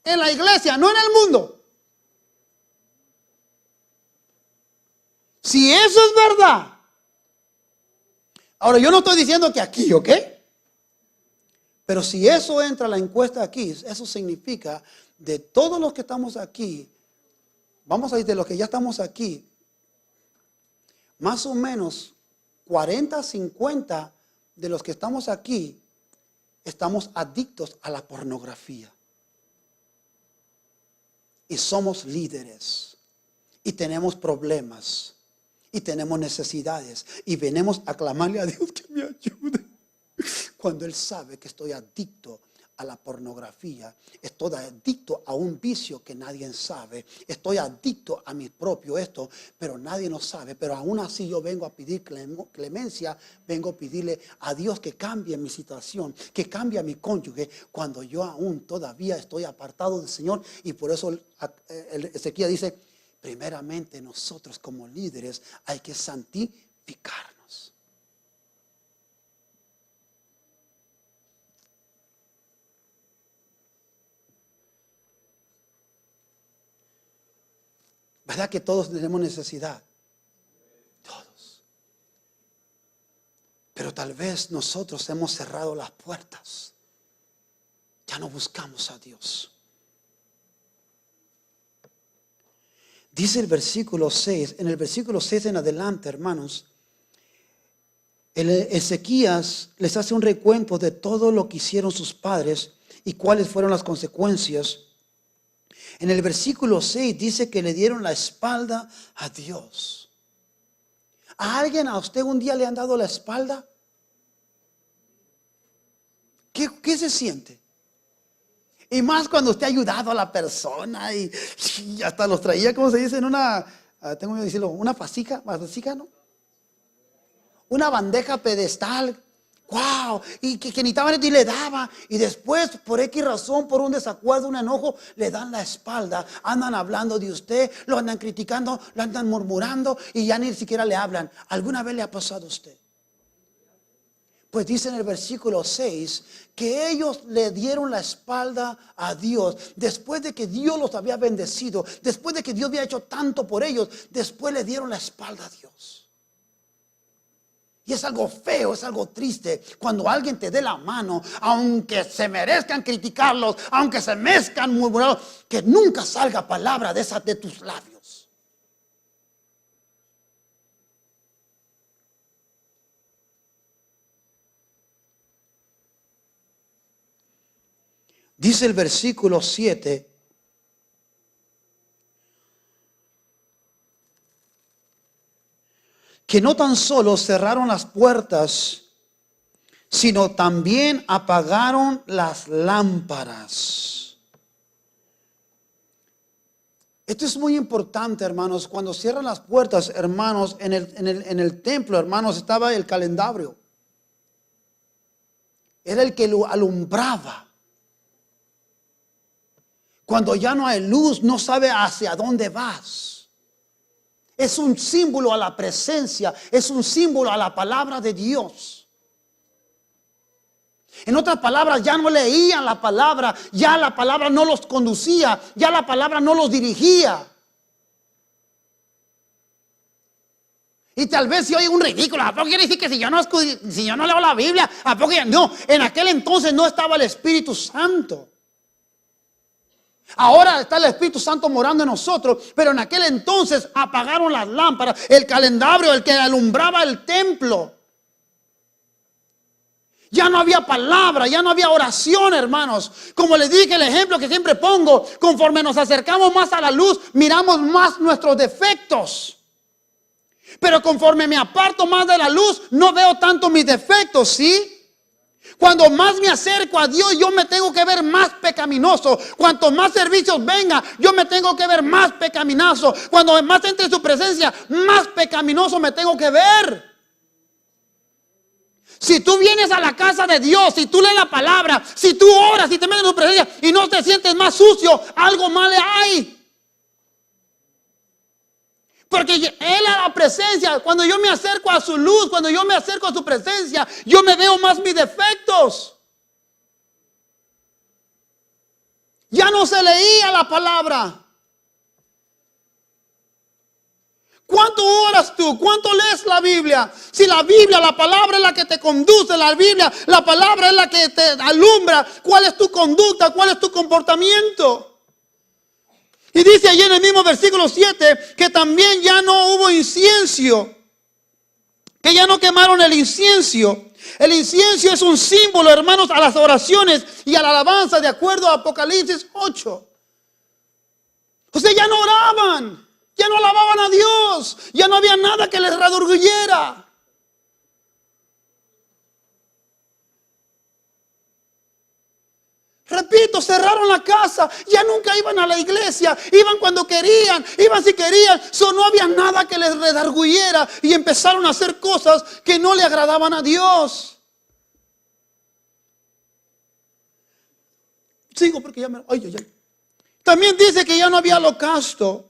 En la iglesia, no en el mundo. Si eso es verdad. Ahora, yo no estoy diciendo que aquí, ¿ok? Pero si eso entra a la encuesta aquí, eso significa de todos los que estamos aquí, vamos a decir de los que ya estamos aquí, más o menos 40, 50 de los que estamos aquí, estamos adictos a la pornografía. Y somos líderes. Y tenemos problemas. Y tenemos necesidades. Y venimos a clamarle a Dios que me ayude. Cuando Él sabe que estoy adicto a la pornografía, estoy adicto a un vicio que nadie sabe, estoy adicto a mi propio esto, pero nadie lo sabe, pero aún así yo vengo a pedir clemencia, vengo a pedirle a Dios que cambie mi situación, que cambie a mi cónyuge, cuando yo aún todavía estoy apartado del Señor. Y por eso Ezequiel dice, primeramente nosotros como líderes hay que santificarnos. ¿Verdad que todos tenemos necesidad? Todos. Pero tal vez nosotros hemos cerrado las puertas. Ya no buscamos a Dios. Dice el versículo 6, en el versículo 6 en adelante, hermanos, Ezequías les hace un recuento de todo lo que hicieron sus padres y cuáles fueron las consecuencias. En el versículo 6 dice que le dieron la espalda a Dios. ¿A alguien, a usted un día le han dado la espalda? ¿Qué se siente? Y más cuando usted ha ayudado a la persona y hasta los traía, ¿cómo se dice? En una, tengo que decirlo, una vasija, ¿no? Una bandeja pedestal. ¡Wow! Y que necesitaban y le daba. Y después, por X razón, por un desacuerdo, un enojo, le dan la espalda. Andan hablando de usted, lo andan criticando, lo andan murmurando y ya ni siquiera le hablan. ¿Alguna vez le ha pasado a usted? Pues dice en el versículo 6 que ellos le dieron la espalda a Dios. Después de que Dios los había bendecido, después de que Dios había hecho tanto por ellos, después le dieron la espalda a Dios. Y es algo feo, es algo triste cuando alguien te dé la mano, aunque se merezcan criticarlos, aunque se merezcan murmurar, que nunca salga palabra de esa de tus labios. Dice el versículo 7. Que no tan solo cerraron las puertas, sino también apagaron las lámparas. Esto es muy importante, hermanos. Cuando cierran las puertas, hermanos, en el templo, hermanos, estaba el calendario. Era el que lo alumbraba. Cuando ya no hay luz, no sabe hacia dónde vas. Es un símbolo a la presencia, es un símbolo a la palabra de Dios. En otras palabras, ya no leían la palabra, ya la palabra no los conducía, ya la palabra no los dirigía. Y tal vez si oye un ridículo, ¿a poco quiere decir que si yo no leo la Biblia, a poco ya no? En aquel entonces no estaba el Espíritu Santo. Ahora está el Espíritu Santo morando en nosotros, pero en aquel entonces apagaron las lámparas, el calendario, el que alumbraba el templo. Ya no había palabra, ya no había oración, hermanos. Como les dije, el ejemplo que siempre pongo, conforme nos acercamos más a la luz, miramos más nuestros defectos. Pero conforme me aparto más de la luz, no veo tanto mis defectos, ¿sí? Cuando más me acerco a Dios, yo me tengo que ver más pecaminoso. Cuanto más servicios venga, yo me tengo que ver más pecaminoso. Cuando más entre en su presencia, más pecaminoso me tengo que ver. Si tú vienes a la casa de Dios, si tú lees la palabra, si tú oras, si te metes en su presencia y no te sientes más sucio, algo mal hay. Porque Él a la presencia, cuando yo me acerco a su luz, cuando yo me acerco a su presencia, yo me veo más mis defectos. Ya no se leía la palabra. ¿Cuánto oras tú? ¿Cuánto lees la Biblia? Si la Biblia, la palabra es la que te conduce, la Biblia, la palabra es la que te alumbra, ¿cuál es tu conducta? ¿Cuál es tu comportamiento? Y dice allí en el mismo versículo 7 que también ya no hubo incienso, que ya no quemaron el incienso. El incienso es un símbolo, hermanos, a las oraciones y a la alabanza de acuerdo a Apocalipsis 8. O sea, ya no oraban, ya no alababan a Dios, ya no había nada que les redarguyera. Repito, cerraron la casa, ya nunca iban a la iglesia, iban cuando querían, iban si querían, no había nada que les redarguyera y empezaron a hacer cosas que no le agradaban a Dios. Sigo porque ya me... También dice que ya no había holocausto,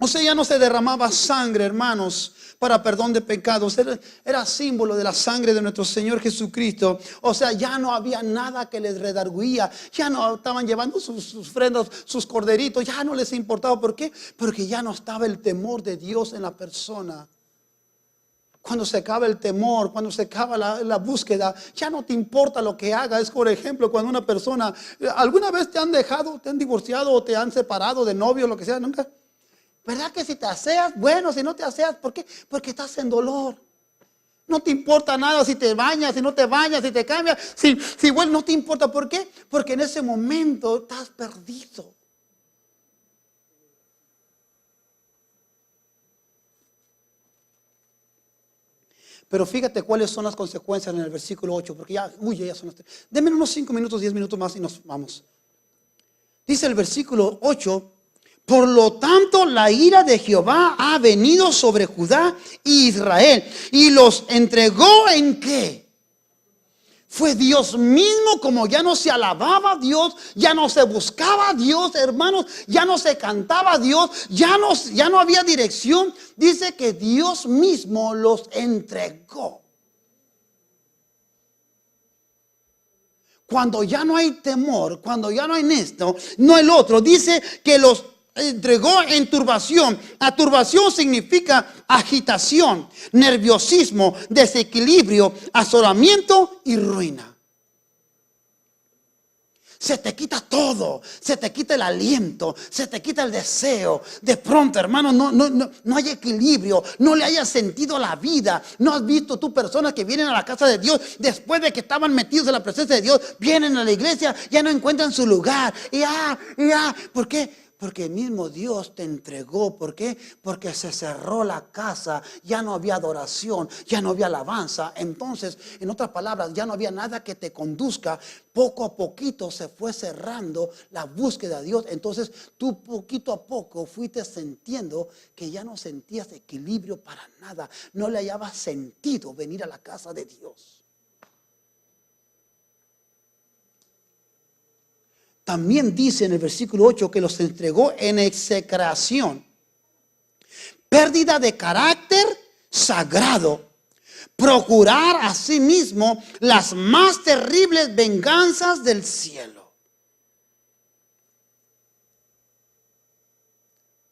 o sea, ya no se derramaba sangre, hermanos, para perdón de pecados. Era símbolo de la sangre de nuestro Señor Jesucristo. O sea, ya no había nada que les redarguía. Ya no estaban llevando sus ofrendas, sus corderitos. Ya no les importaba. ¿Por qué? Porque ya no estaba el temor de Dios en la persona. Cuando se acaba el temor, cuando se acaba la búsqueda, ya no te importa lo que haga. Es, por ejemplo, cuando una persona, ¿alguna vez te han dejado, te han divorciado o te han separado de novio, lo que sea? Nunca. ¿Verdad que si te aseas? Bueno, si no te aseas, ¿por qué? Porque estás en dolor. No te importa nada si te bañas, si no te bañas, si te cambias, si bueno, no te importa. ¿Por qué? Porque en ese momento estás perdido. Pero fíjate cuáles son las consecuencias en el versículo 8, porque ya son las 3. Denme unos 5 minutos, 10 minutos más y nos vamos. Dice el versículo 8. Por lo tanto, la ira de Jehová ha venido sobre Judá y Israel y los entregó ¿en qué? Fue Dios mismo, como ya no se alababa a Dios, ya no se buscaba a Dios, hermanos, ya no se cantaba a Dios, ya no había dirección. Dice que Dios mismo los entregó. Cuando ya no hay temor, cuando ya no hay esto, no el otro, dice que los entregó en turbación. La turbación significa agitación, nerviosismo, desequilibrio, asolamiento y ruina. Se te quita todo, se te quita el aliento, se te quita el deseo. De pronto, hermano, no hay equilibrio, no le hayas sentido a la vida. No has visto tú personas que vienen a la casa de Dios después de que estaban metidos en la presencia de Dios, vienen a la iglesia, ya no encuentran su lugar. ¿Por qué? Porque el mismo Dios te entregó. ¿Por qué? Porque se cerró la casa, ya no había adoración, ya no había alabanza. Entonces, en otras palabras, ya no había nada que te conduzca. Poco a poquito se fue cerrando la búsqueda de Dios. Entonces, tú poquito a poco fuiste sintiendo que ya no sentías equilibrio para nada. No le hallabas sentido venir a la casa de Dios. También dice en el versículo 8 que los entregó en execración, pérdida de carácter sagrado, procurar a sí mismo las más terribles venganzas del cielo.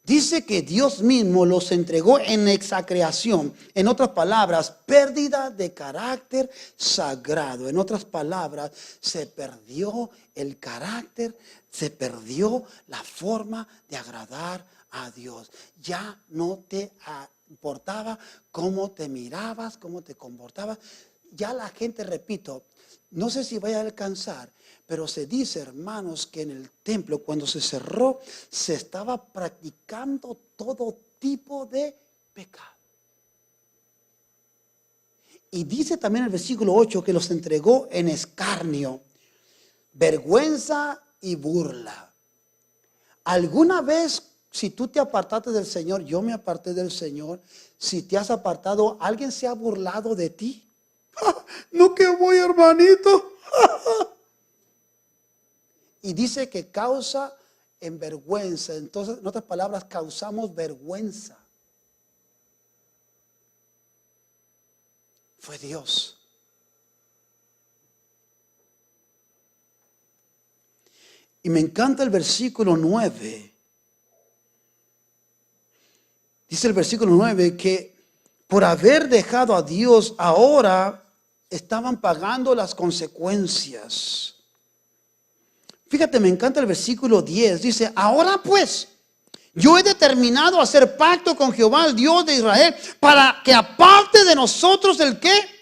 Dice que Dios mismo los entregó en execración. En otras palabras, pérdida de carácter sagrado. En otras palabras, se perdió el carácter, se perdió la forma de agradar a Dios. Ya no te importaba cómo te mirabas, cómo te comportabas. Ya la gente, repito, no sé si vaya a alcanzar, pero se dice, hermanos, que en el templo, cuando se cerró, se estaba practicando todo tipo de pecado. Y dice también el versículo 8 que los entregó en escarnio, vergüenza y burla. ¿Alguna vez, si tú te apartaste del Señor, yo me aparté del Señor, si te has apartado, alguien se ha burlado de ti? No, que voy, hermanito. Y dice que causa en vergüenza. Entonces, en otras palabras, causamos vergüenza. Fue Dios. Y me encanta el versículo 9. Dice el versículo 9 que por haber dejado a Dios ahora estaban pagando las consecuencias. Fíjate, me encanta el versículo 10. Dice, ahora pues, yo he determinado hacer pacto con Jehová, el Dios de Israel, para que aparte de nosotros el ¿qué?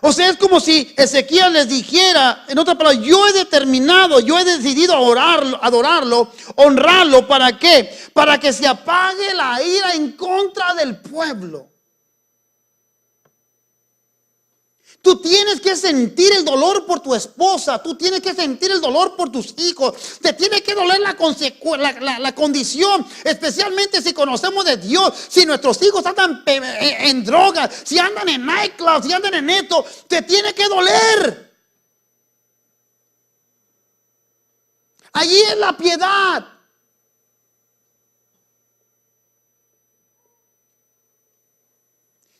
O sea, es como si Ezequiel les dijera, en otras palabras, yo he determinado, yo he decidido adorarlo, honrarlo, ¿para qué? Para que se apague la ira en contra del pueblo. Tú tienes que sentir el dolor por tu esposa. Tú tienes que sentir el dolor por tus hijos. Te tiene que doler la condición. Especialmente si conocemos de Dios. Si nuestros hijos andan en drogas. Si andan en nightclubs. Si andan en esto. Te tiene que doler. Allí es la piedad.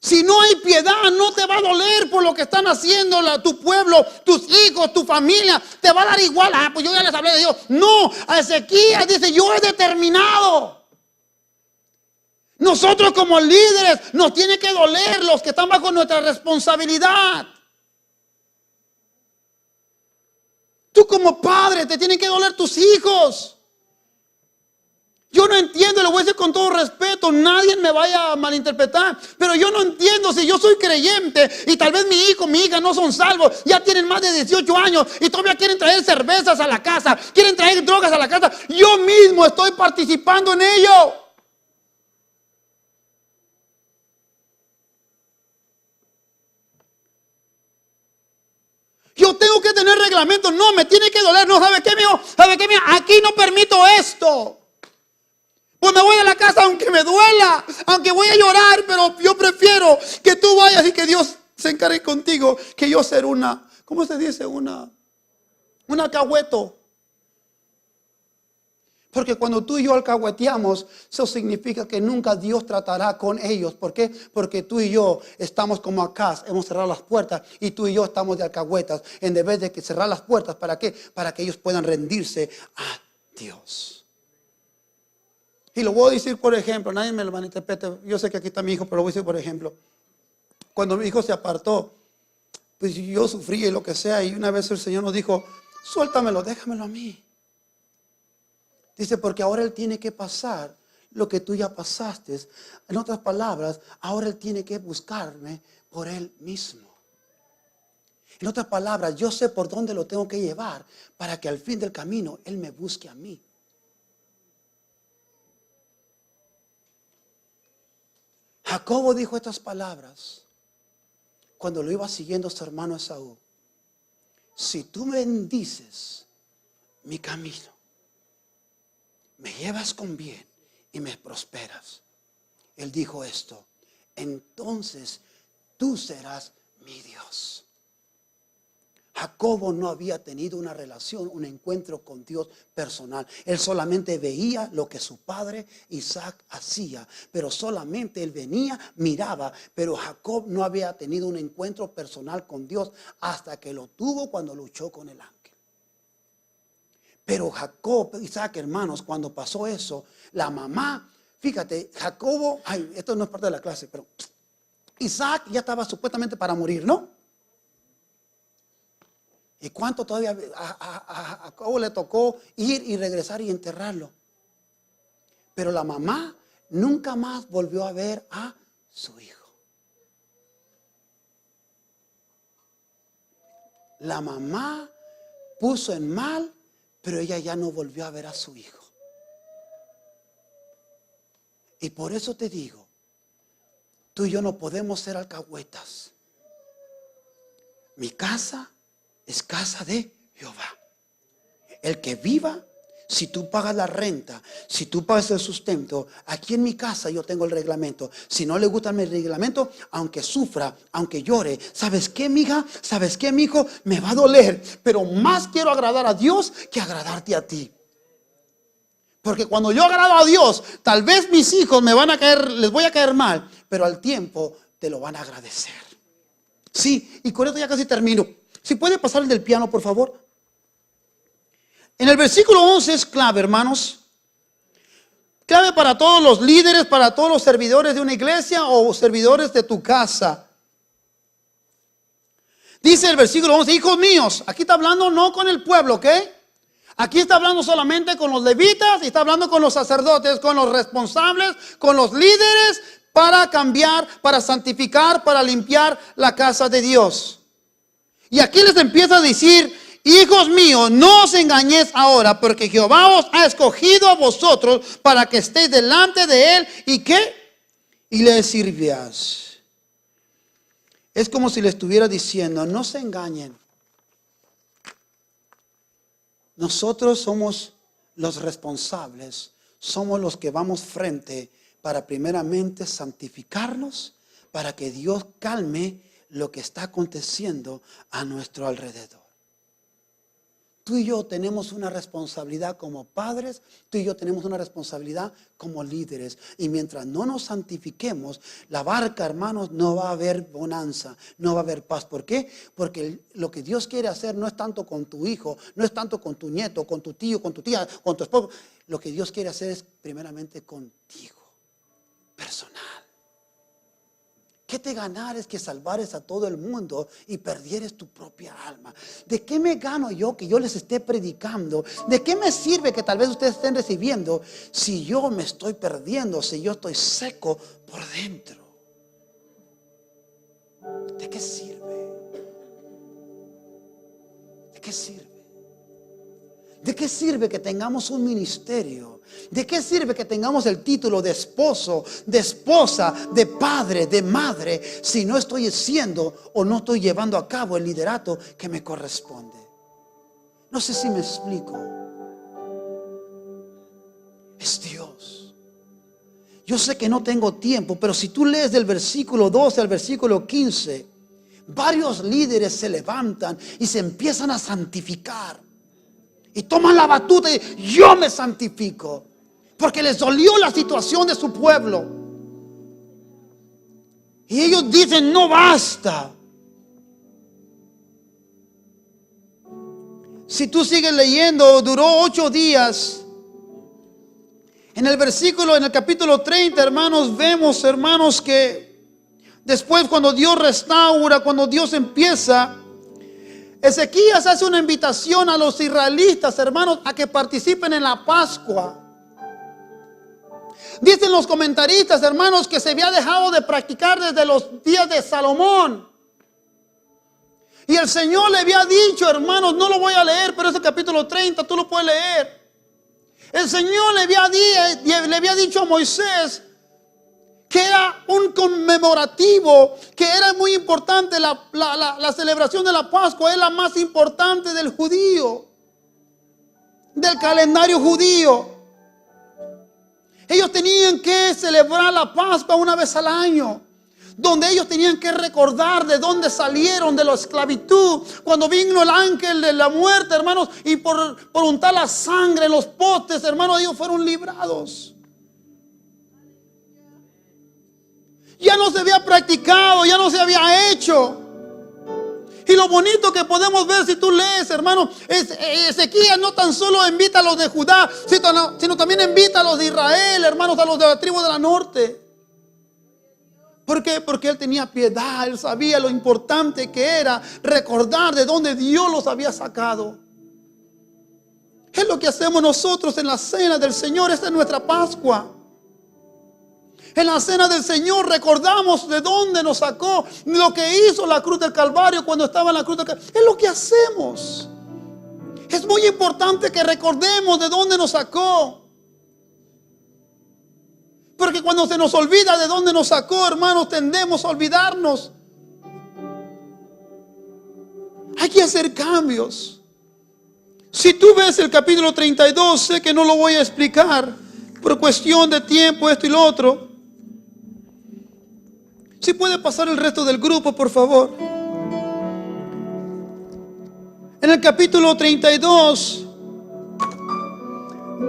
Si no hay piedad, no te va a doler por lo que están haciendo tu pueblo, tus hijos, tu familia. Te va a dar igual. Pues yo ya les hablé de Dios. No, a Ezequiel dice, yo he determinado. Nosotros como líderes nos tiene que doler los que están bajo nuestra responsabilidad. Tú como padre te tienen que doler tus hijos. Yo no entiendo, lo voy a decir con todo respeto, nadie me vaya a malinterpretar, pero yo no entiendo si yo soy creyente y tal vez mi hijo, mi hija no son salvos, ya tienen más de 18 años y todavía quieren traer cervezas a la casa, quieren traer drogas a la casa. Yo mismo estoy participando en ello. Yo tengo que tener reglamentos, no, me tiene que doler, no, ¿sabe qué, mijo? ¿Sabe qué, mijo? Aquí no permito esto. Pues me voy a la casa aunque me duela, aunque voy a llorar, pero yo prefiero que tú vayas y que Dios se encargue contigo, que yo ser una, ¿cómo se dice? Una alcahueto. Porque cuando tú y yo alcahueteamos, eso significa que nunca Dios tratará con ellos. ¿Por qué? Porque tú y yo estamos como acá, hemos cerrado las puertas y tú y yo estamos de alcahuetas. En vez de que cerrar las puertas, ¿para qué? Para que ellos puedan rendirse a Dios. Y lo voy a decir por ejemplo, nadie me lo malinterprete. Yo sé que aquí está mi hijo, pero lo voy a decir por ejemplo. Cuando mi hijo se apartó, pues yo sufrí y lo que sea. Y una vez el Señor nos dijo, suéltamelo, déjamelo a mí. Dice, porque ahora Él tiene que pasar lo que tú ya pasaste. En otras palabras, ahora Él tiene que buscarme por Él mismo. En otras palabras, yo sé por dónde lo tengo que llevar para que al fin del camino Él me busque a mí. Jacobo dijo estas palabras cuando lo iba siguiendo su hermano Esaú. Si tú me bendices mi camino, me llevas con bien y me prosperas. Él dijo esto, entonces tú serás mi Dios. Jacobo no había tenido una relación, un encuentro con Dios personal. Él solamente veía lo que su padre Isaac hacía, pero solamente él venía, miraba. Pero Jacob no había tenido un encuentro personal con Dios hasta que lo tuvo cuando luchó con el ángel. Pero Jacob, Isaac, hermanos, cuando pasó eso, la mamá, fíjate, Jacobo, esto no es parte de la clase, pero Isaac ya estaba supuestamente para morir, ¿no? ¿Y cuánto todavía a Jacobo le tocó ir y regresar y enterrarlo? Pero la mamá nunca más volvió a ver a su hijo. La mamá puso en mal, pero ella ya no volvió a ver a su hijo. Y por eso te digo, Tú y yo no podemos ser alcahuetas. Mi casa es casa de Jehová. El que viva, si tú pagas la renta, si tú pagas el sustento, aquí en mi casa yo tengo el reglamento. Si no le gusta mi reglamento, aunque sufra, aunque llore, ¿sabes qué, mija? ¿Sabes qué, mijo? Me va a doler, pero más quiero agradar a Dios que agradarte a ti. Porque cuando yo agrado a Dios, tal vez mis hijos me van a caer, les voy a caer mal, pero al tiempo te lo van a agradecer. Sí, y con esto ya casi termino. Si puede pasar el del piano, por favor. En el versículo 11 es clave, hermanos. Clave para todos los líderes, para todos los servidores de una iglesia o servidores de tu casa. Dice el versículo 11, hijos míos, aquí está hablando no con el pueblo, ¿ok? Aquí está hablando solamente con los levitas y está hablando con los sacerdotes, con los responsables, con los líderes para cambiar, para santificar, para limpiar la casa de Dios. Y aquí les empieza a decir, hijos míos, no os engañéis ahora, porque Jehová os ha escogido a vosotros para que estéis delante de Él. ¿Y qué? Y le sirváis. Es como si le estuviera diciendo, no se engañen. Nosotros somos los responsables, somos los que vamos frente para primeramente santificarnos, para que Dios calme lo que está aconteciendo a nuestro alrededor. Tú y yo tenemos una responsabilidad como padres, tú y yo tenemos una responsabilidad como líderes. Y mientras no nos santifiquemos, la barca, hermanos, no va a haber bonanza, no va a haber paz. ¿Por qué? Porque lo que Dios quiere hacer no es tanto con tu hijo, no es tanto con tu nieto, con tu tío, con tu tía, con tu esposo. Lo que Dios quiere hacer es primeramente contigo, personal. ¿Qué te ganares que salvares a todo el mundo y perdieres tu propia alma? ¿De qué me gano yo que yo les esté predicando? ¿De qué me sirve que tal vez ustedes estén recibiendo si yo me estoy perdiendo, si yo estoy seco por dentro? ¿De qué sirve? ¿De qué sirve? ¿De qué sirve que tengamos un ministerio? ¿De qué sirve que tengamos el título de esposo, de esposa, de padre, de madre, si no estoy haciendo o no estoy llevando a cabo el liderato que me corresponde? No sé si me explico. Es Dios. Yo sé que no tengo tiempo, pero si tú lees del versículo 12 al versículo 15, varios líderes se levantan y se empiezan a santificar. Y toman la batuta y yo me santifico. Porque les dolió la situación de su pueblo. Y ellos dicen, no basta. Si tú sigues leyendo, duró 8 días. En el capítulo 30, hermanos, vemos, hermanos, que después cuando Dios restaura, cuando Dios empieza, Ezequías hace una invitación a los israelitas, hermanos, a que participen en la Pascua. Dicen los comentaristas, hermanos, que se había dejado de practicar desde los días de Salomón. Y el Señor le había dicho, hermanos, no lo voy a leer, pero es el capítulo 30, tú lo puedes leer. El Señor le había dicho a Moisés que era un conmemorativo, que era muy importante. La celebración de la Pascua es la más importante del judío, del calendario judío. Ellos tenían que celebrar la Pascua una vez al año, donde ellos tenían que recordar de dónde salieron de la esclavitud, cuando vino el ángel de la muerte, hermanos, y por untar la sangre en los postes, hermanos, ellos fueron librados. Ya no se había practicado, ya no se había hecho. Y lo bonito que podemos ver si tú lees, hermano, Ezequías no tan solo invita a los de Judá, sino también invita a los de Israel, hermanos, a los de la tribu de la norte. ¿Por qué? Porque él tenía piedad, él sabía lo importante que era recordar de dónde Dios los había sacado. Es lo que hacemos nosotros en la cena del Señor. Esta es nuestra Pascua. En la cena del Señor recordamos de dónde nos sacó, lo que hizo la cruz del Calvario cuando estaba en la cruz del Calvario. Es lo que hacemos. Es muy importante que recordemos de dónde nos sacó. Porque cuando se nos olvida de dónde nos sacó, hermanos, tendemos a olvidarnos. Hay que hacer cambios. Si tú ves el capítulo 32, sé que no lo voy a explicar por cuestión de tiempo, esto y lo otro. Si puede pasar el resto del grupo, por favor. En el capítulo 32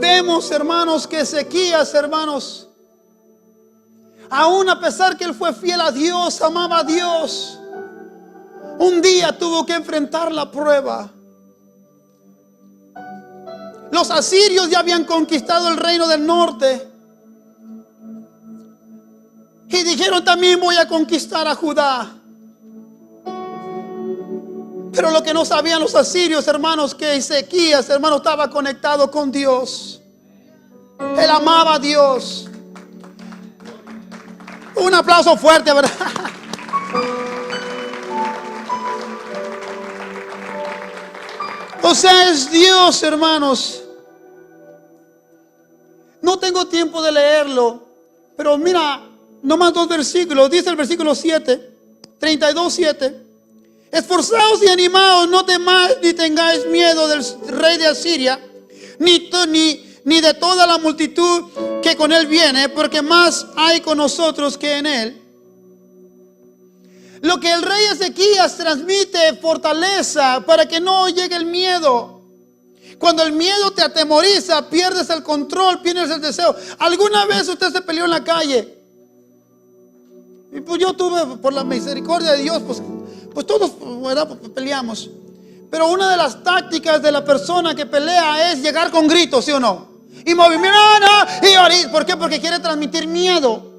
vemos, hermanos, que Ezequías, hermanos, aún a pesar que él fue fiel a Dios, amaba a Dios, un día tuvo que enfrentar la prueba. Los asirios ya habían conquistado el reino del norte y dijeron: también voy a conquistar a Judá. Pero lo que no sabían los asirios, hermanos, que Ezequías, hermano, estaba conectado con Dios. Él amaba a Dios. Un aplauso fuerte, ¿verdad? O sea, es Dios, hermanos. No tengo tiempo de leerlo, pero mira, nomás 2 versículos. Dice el versículo 7, 32:7. Esforzaos y animaos, no temáis ni tengáis miedo del rey de Asiria, ni de toda la multitud que con él viene, porque más hay con nosotros que en él. Lo que el rey Ezequías transmite fortaleza para que no llegue el miedo. Cuando el miedo te atemoriza, pierdes el control, pierdes el deseo. ¿Alguna vez usted se peleó en la calle? Y pues yo tuve, por la misericordia de Dios, pues todos, ¿verdad?, peleamos. Pero una de las tácticas de la persona que pelea es llegar con gritos, ¿sí o no? Y movimiento, y ahorita, ¿por qué? Porque quiere transmitir miedo.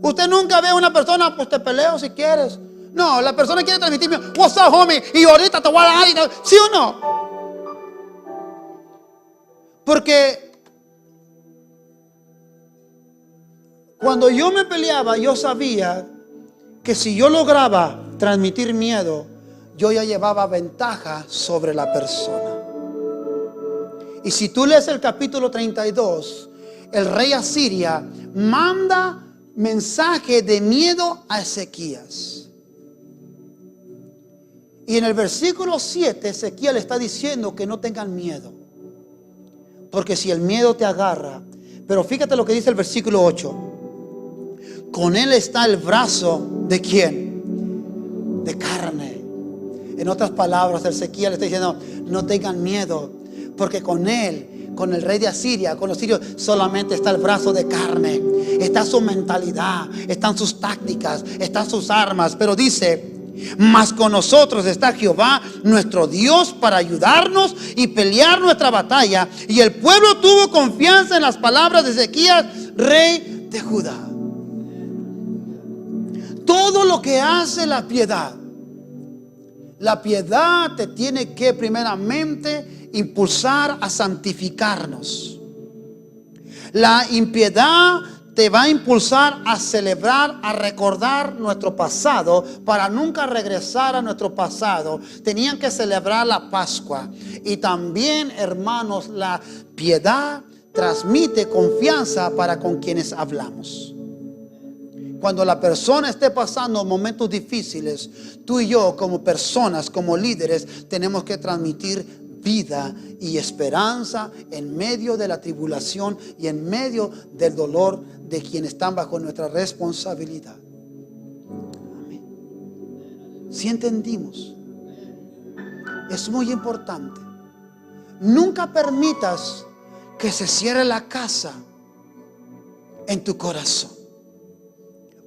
Usted nunca ve a una persona: pues te peleo si quieres. No, la persona quiere transmitir miedo. What's up, homie? Y ahorita te voy a dar, ¿sí o no? Porque cuando yo me peleaba, yo sabía que si yo lograba transmitir miedo, yo ya llevaba ventaja sobre la persona. Y si tú lees el capítulo 32, el rey Asiria manda mensaje de miedo a Ezequías. Y en el versículo 7, Ezequías le está diciendo que no tengan miedo. Porque si el miedo te agarra, pero fíjate lo que dice el versículo 8. Con él está el brazo ¿de quién? De carne. En otras palabras, Ezequías le está diciendo: no tengan miedo, porque con él, con el rey de Asiria, con los sirios, solamente está el brazo de carne. Está su mentalidad, están sus tácticas, están sus armas. Pero dice: mas con nosotros está Jehová nuestro Dios para ayudarnos y pelear nuestra batalla. Y el pueblo tuvo confianza en las palabras de Ezequías, rey de Judá. Todo lo que hace la piedad te tiene que primeramente impulsar a santificarnos. La impiedad te va a impulsar a celebrar, a recordar nuestro pasado para nunca regresar a nuestro pasado. Tenían que celebrar la Pascua. Y también, hermanos, la piedad transmite confianza para con quienes hablamos. Cuando la persona esté pasando momentos difíciles, tú y yo como personas, como líderes, tenemos que transmitir vida y esperanza en medio de la tribulación y en medio del dolor de quienes están bajo nuestra responsabilidad. Amén. Si entendimos, es muy importante. Nunca permitas que se cierre la casa en tu corazón.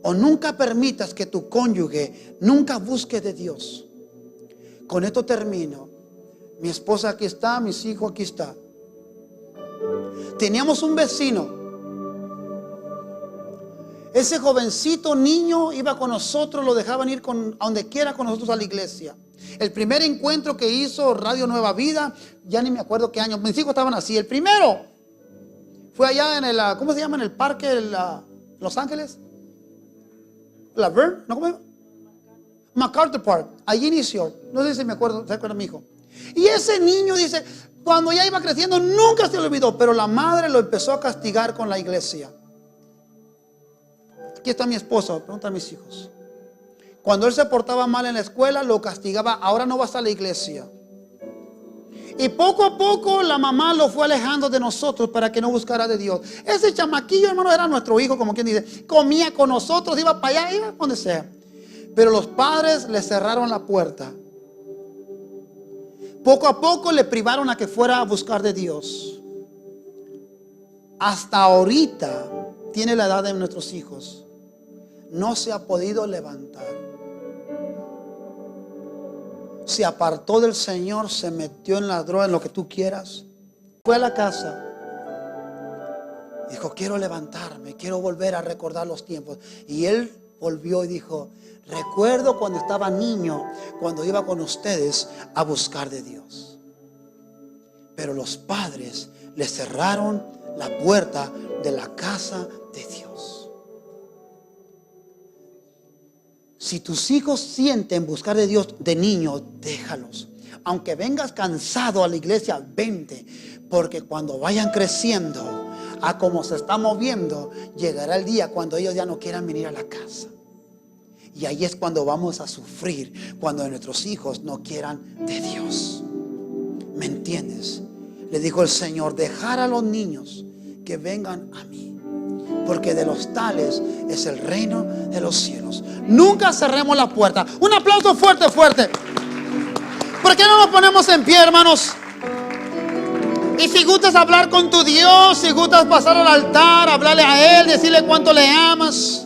O nunca permitas que tu cónyuge nunca busque de Dios. Con esto termino. Mi esposa aquí está, mis hijos aquí están. Teníamos un vecino. Ese jovencito niño iba con nosotros, lo dejaban ir a donde quiera con nosotros a la iglesia. El primer encuentro que hizo Radio Nueva Vida, ya ni me acuerdo qué año, mis hijos estaban así. El primero fue allá en el, ¿cómo se llama? En el parque de Los Ángeles. La Verne, ¿no? ¿Cómo se llama? MacArthur Park. Allí inició. No sé si me acuerdo, se acuerda mi hijo. Y ese niño dice, cuando ya iba creciendo, nunca se le olvidó, pero la madre lo empezó a castigar con la iglesia. Aquí está mi esposo, pregunta a mis hijos. Cuando él se portaba mal en la escuela, lo castigaba. Ahora no vas a la iglesia. Y poco a poco la mamá lo fue alejando de nosotros para que no buscara de Dios. Ese chamaquillo, hermano, era nuestro hijo, como quien dice. Comía con nosotros, iba para allá, iba a donde sea. Pero los padres le cerraron la puerta. Poco a poco le privaron a que fuera a buscar de Dios. Hasta ahorita tiene la edad de nuestros hijos. No se ha podido levantar. Se apartó del Señor, se metió en la droga, en lo que tú quieras. Fue a la casa. Dijo, quiero levantarme, quiero volver a recordar los tiempos. Y él volvió y dijo, recuerdo cuando estaba niño, cuando iba con ustedes a buscar de Dios. Pero los padres le cerraron la puerta de la casa de Dios. Si tus hijos sienten buscar de Dios de niño, déjalos. Aunque vengas cansado a la iglesia, vente. Porque cuando vayan creciendo, a como se está moviendo, llegará el día cuando ellos ya no quieran venir a la casa. Y ahí es cuando vamos a sufrir, cuando nuestros hijos no quieran de Dios. ¿Me entiendes? Le dijo el Señor, dejar a los niños que vengan a mí. Porque de los tales es el reino de los cielos. Nunca cerremos la puerta. Un aplauso fuerte, fuerte. ¿Por qué no nos ponemos en pie, hermanos? Y si gustas hablar con tu Dios, si gustas pasar al altar, hablarle a Él, decirle cuánto le amas.